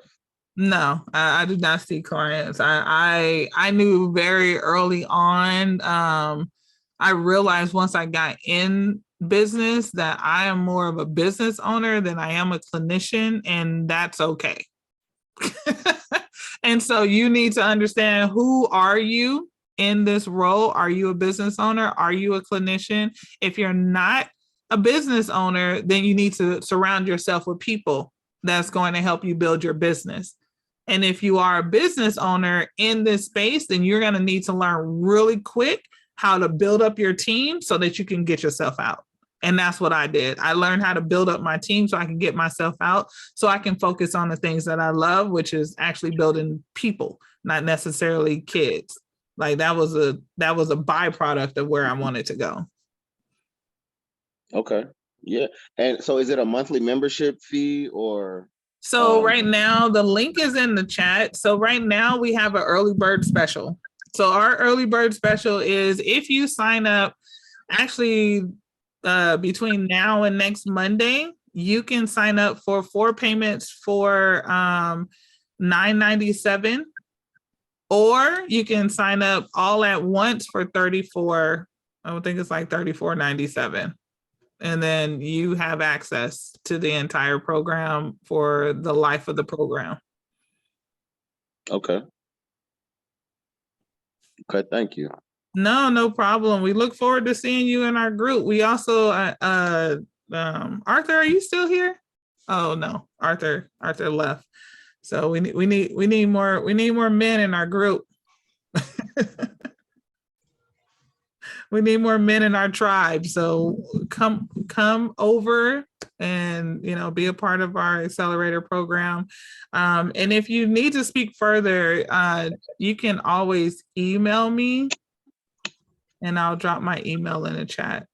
No, I do not see clients. I knew very early on. I realized once I got in business that I am more of a business owner than I am a clinician, and that's okay. And so you need to understand, who are you in this role? Are you a business owner? Are you a clinician? If you're not a business owner, then you need to surround yourself with people that's going to help you build your business. And if you are a business owner in this space, then you're going to need to learn really quick how to build up your team so that you can get yourself out. And that's what I did. I learned how to build up my team so I can get myself out, so I can focus on the things that I love, which is actually building people, not necessarily kids. Like that was a byproduct of where I wanted to go. Okay. Yeah. And so is it a monthly membership fee or? So right now, the link is in the chat. So right now we have an early bird special. So our early bird special is, if you sign up, actually between now and next Monday, you can sign up for 4 payments for $9.97, or you can sign up all at once for $34. I would think it's like $34.97. And then you have access to the entire program for the life of the program. Okay. Okay, thank you. No problem. We look forward to seeing you in our group. We also, Arthur, are you still here? Oh no, Arthur left. So we need more men in our group. We need more men in our tribe. So come over and, be a part of our accelerator program. And if you need to speak further, you can always email me, and I'll drop my email in the chat.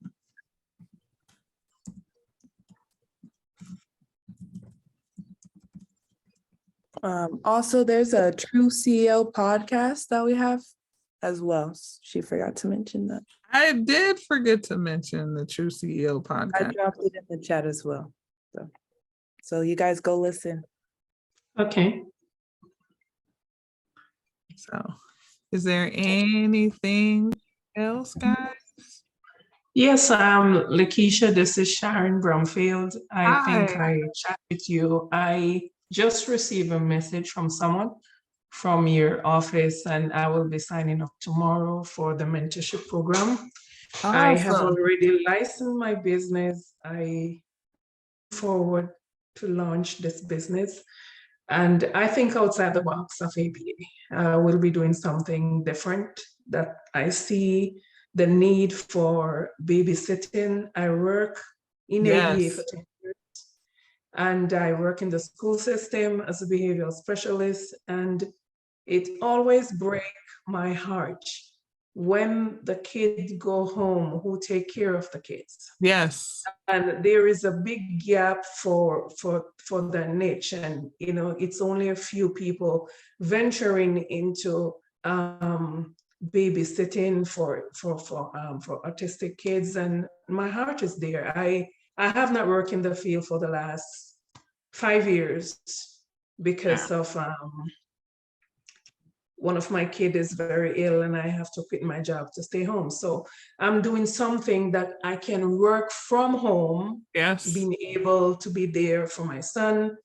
Also, there's a True CEO podcast that we have as well. She forgot to mention that. I did forget to mention the True CEO podcast. I dropped it in the chat as well. So you guys go listen. Okay. So is there anything else, guys? Yes, Lakeisha, this is Sharon Brumfield. I think Hi. I chat with you. I just received a message from someone from your office, and I will be signing up tomorrow for the mentorship program. I have Awesome. already licensed my business. I look forward to launch this business. And I think outside the box of ABA. We'll be doing something different that I see the need for babysitting. I work in ABA for 10 years, and I work in the school system as a behavioral specialist, and it always breaks my heart when the kids go home who take care of the kids. Yes. And there is a big gap for the niche, and it's only a few people venturing into babysitting for autistic kids, and my heart is there. I have not worked in the field for the last 5 years because of one of my kids is very ill and I have to quit my job to stay home. So I'm doing something that I can work from home, being able to be there for my son.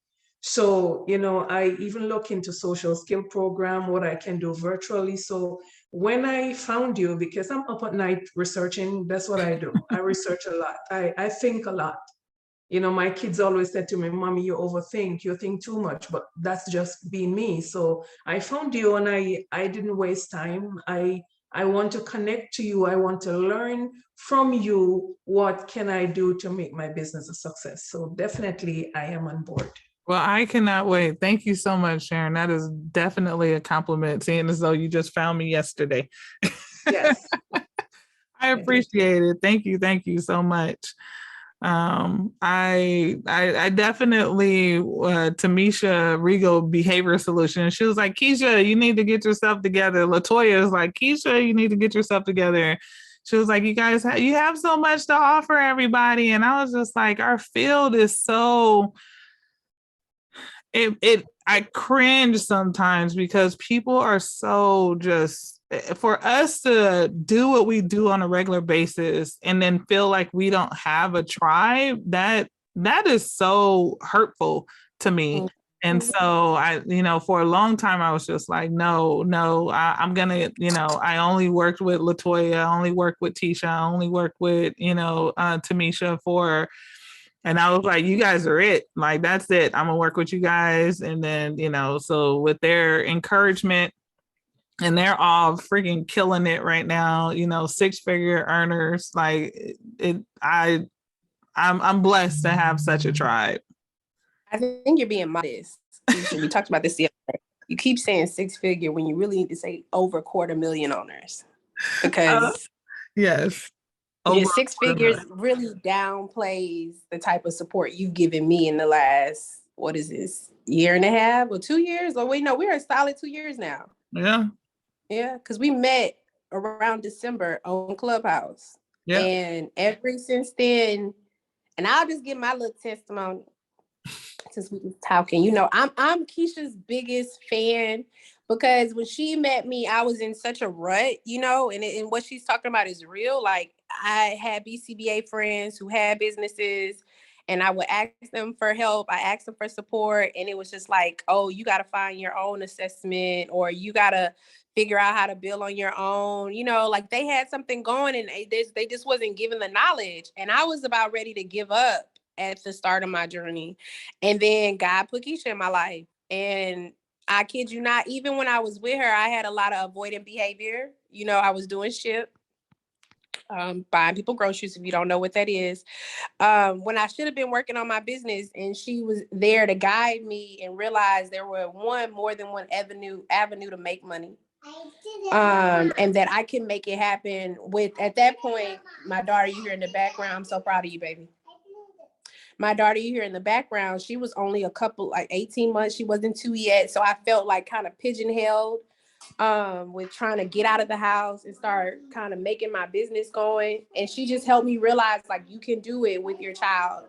So, I even look into social skill program, what I can do virtually. So when I found you, because I'm up at night researching, that's what I do. I research a lot. I think a lot. My kids always said to me, Mommy, you overthink, you think too much, but that's just being me. So I found you, and I didn't waste time. I want to connect to you. I want to learn from you. What can I do to make my business a success? So definitely I am on board. Well, I cannot wait. Thank you so much, Sharon. That is definitely a compliment, seeing as though you just found me yesterday. Yes. I appreciate it. Thank you so much. I definitely Tamisha Regal Behavior Solutions. She was like, Keisha, you need to get yourself together. Latoya is like, Keisha, you need to get yourself together. She was like, you guys, you have so much to offer everybody. And I was just like, our field is so, I cringe sometimes because people are so just, for us to do what we do on a regular basis and then feel like we don't have a tribe, that is so hurtful to me. And so for a long time, I was just like, no, I'm going to, I only worked with LaToya. I only worked with Tisha. I only worked with, Tamisha and I was like, you guys are it. Like, that's it. I'm going to work with you guys. And then, so with their encouragement, and they're all freaking killing it right now, 6-figure earners. Like I'm blessed to have such a tribe. I think you're being modest. We talked about this the other day. You keep saying 6-figure when you really need to say over 250,000 owners, because yes, over 6 figures really downplays the type of support you've given me in the last, what is this, year and a half or 2 years? Or wait, no, we're a solid 2 years now. Yeah, because we met around December on Clubhouse. Yeah. And ever since then, and I'll just give my little testimony since we was talking. I'm Keisha's biggest fan, because when she met me, I was in such a rut, and what she's talking about is real. Like, I had BCBA friends who had businesses, and I would ask them for help. I asked them for support, and it was just like, oh, you got to find your own assessment, or you got to figure out how to build on your own. Like, they had something going, and they just wasn't given the knowledge. And I was about ready to give up at the start of my journey. And then God put Keisha in my life. And I kid you not, even when I was with her, I had a lot of avoidant behavior. I was doing ship, buying people groceries, if you don't know what that is. When I should have been working on my business, and she was there to guide me and realize there were more than one avenue to make money. And that I can make it happen with, at that point, my daughter, you hear in the background, I'm so proud of you, baby. My daughter, you hear in the background, she was only 18 months. She wasn't 2 yet. So I felt like kind of pigeonholed with trying to get out of the house and start kind of making my business going. And she just helped me realize, like, you can do it with your child.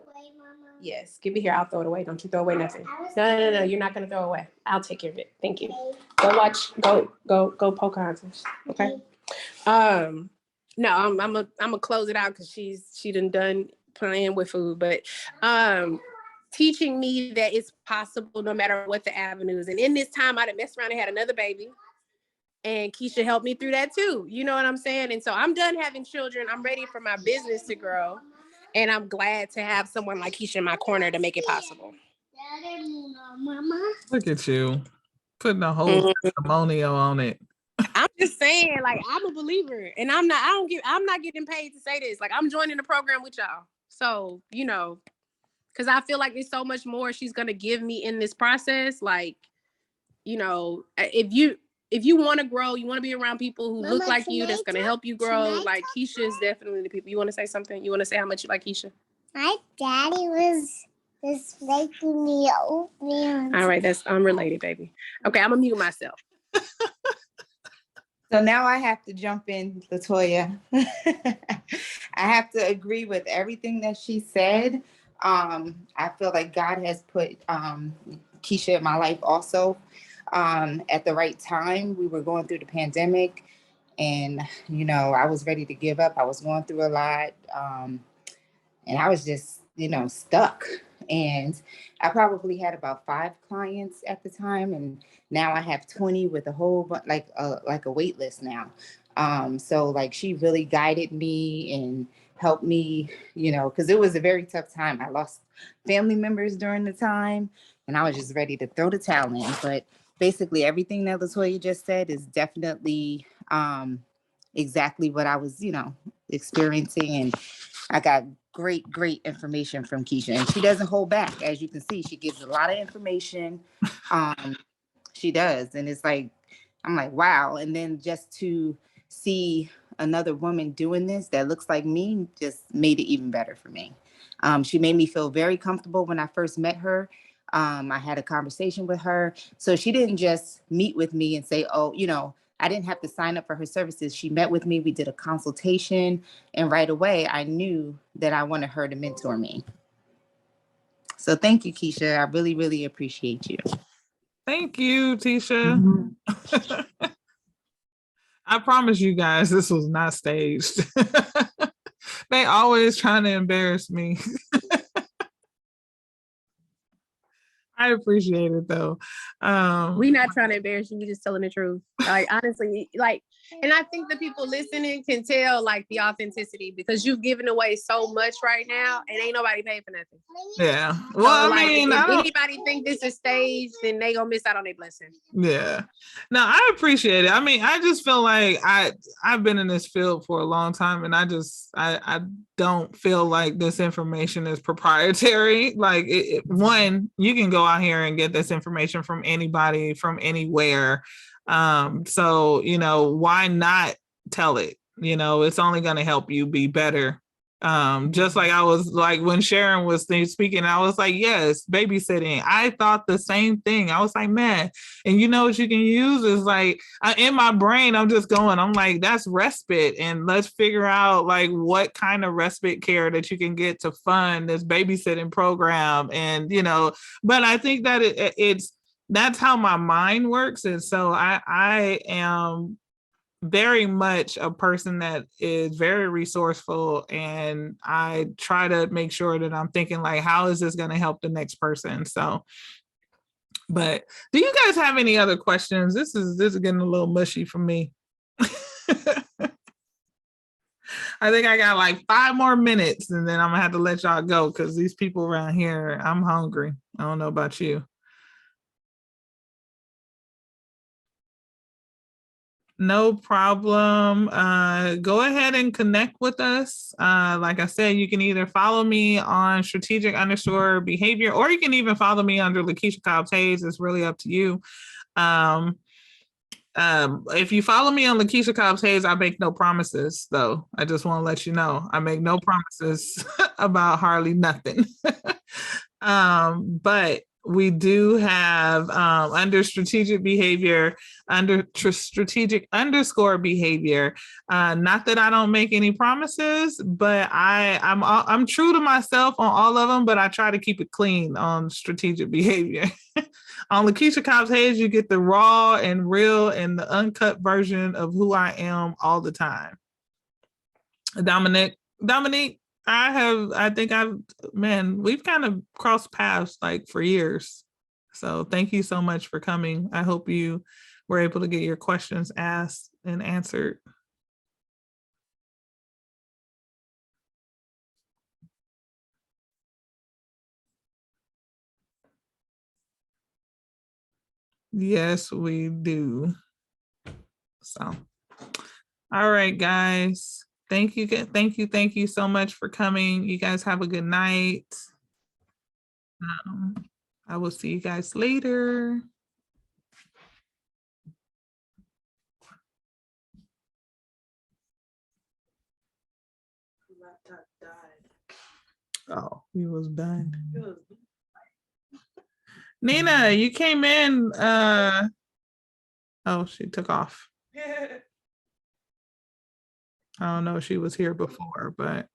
Yes, give it here. I'll throw it away. Don't you throw away nothing. No. You're not going to throw away. I'll take care of it. Thank you. Go Pocahontas. Okay. No, I'm gonna close it out because she done playing with food, but teaching me that it's possible no matter what the avenues. And in this time, I done messed around and had another baby, and Keisha helped me through that too. You know what I'm saying? And so I'm done having children. I'm ready for my business to grow, and I'm glad to have someone like Keisha in my corner to make it possible. Look at you putting a whole testimonial on it. I'm just saying, like, I'm a believer, and I'm not getting paid to say this. Like, I'm joining the program with y'all. So, because I feel like there's so much more she's going to give me in this process. Like, if you want to grow, you want to be around people who look like you, that's going to help you grow. Like, Keisha is definitely the people. You want to say something? You want to say how much you like Keisha? My daddy was just making me open. All right, that's unrelated, baby. Okay, I'm going to mute myself. So now I have to jump in, LaToya. I have to agree with everything that she said. I feel like God has put Keisha in my life also at the right time. We were going through the pandemic, and, I was ready to give up. I was going through a lot, and I was just, stuck. And I probably had about 5 clients at the time, and now I have 20 with a whole like a wait list now. So like, she really guided me and helped me, because it was a very tough time. I lost family members during the time, and I was just ready to throw the towel in. But basically everything that LaToya just said is definitely exactly what I was, experiencing. And I got great information from Keisha, and she doesn't hold back. As you can see, she gives a lot of information. She does. And it's like, I'm like, wow. And then just to see another woman doing this that looks like me just made it even better for me. She made me feel very comfortable when I first met her. I had a conversation with her. So she didn't just meet with me and say, oh, I didn't have to sign up for her services. She met with me, we did a consultation, and right away I knew that I wanted her to mentor me. So thank you, Keisha. I really, really appreciate you. Thank you, Tisha. Mm-hmm. I promise you guys, this was not staged. They always trying to embarrass me. All I appreciate it though. We not trying to embarrass you. We just telling the truth. Like honestly, like, and I think the people listening can tell like the authenticity because you've given away so much right now, and ain't nobody paid for nothing. Yeah. Well, So, I like, mean, if I don't. anybody think this is staged, then they gonna miss out on their blessing. Yeah. No, I appreciate it. I mean, I just feel like I've been in this field for a long time, and I don't feel like this information is proprietary. Like one, you can go out here and get this information from anybody from anywhere. So why not tell it? It's only going to help you be better. Just like I was like when Sharon was speaking, I was like, yes, babysitting. I thought the same thing. I was like, man, and what you can use is like in my brain, I'm like, that's respite. And let's figure out like what kind of respite care that you can get to fund this babysitting program. And, but I think that that's how my mind works. And so I am very much a person that is very resourceful, and I try to make sure that I'm thinking like, how is this going to help the next person? So, but do you guys have any other questions? This is getting a little mushy for me. I think I got like 5 more minutes and then I'm gonna have to let y'all go because these people around here, I'm hungry. I don't know about you. No problem. Go ahead and connect with us. Like I said, you can either follow me on strategic_behavior, or you can even follow me under Lakeisha Cobbs Hayes. It's really up to you. If you follow me on Lakeisha Cobbs Hayes, I make no promises, though. I just want to let you know I make no promises about hardly nothing. But we do have under strategic behavior, under strategic_behavior. Not that I don't make any promises, but I'm true to myself on all of them, but I try to keep it clean on strategic behavior. On Lakeisha Cobbs Hayes, you get the raw and real and the uncut version of who I am all the time. Dominique, we've kind of crossed paths like for years. So thank you so much for coming. I hope you were able to get your questions asked and answered. Yes, we do. So, all right, guys. Thank you so much for coming. You guys have a good night. I will see you guys later. Laptop died. Oh, he was done. Nina, you came in. Oh, she took off. I don't know if she was here before, but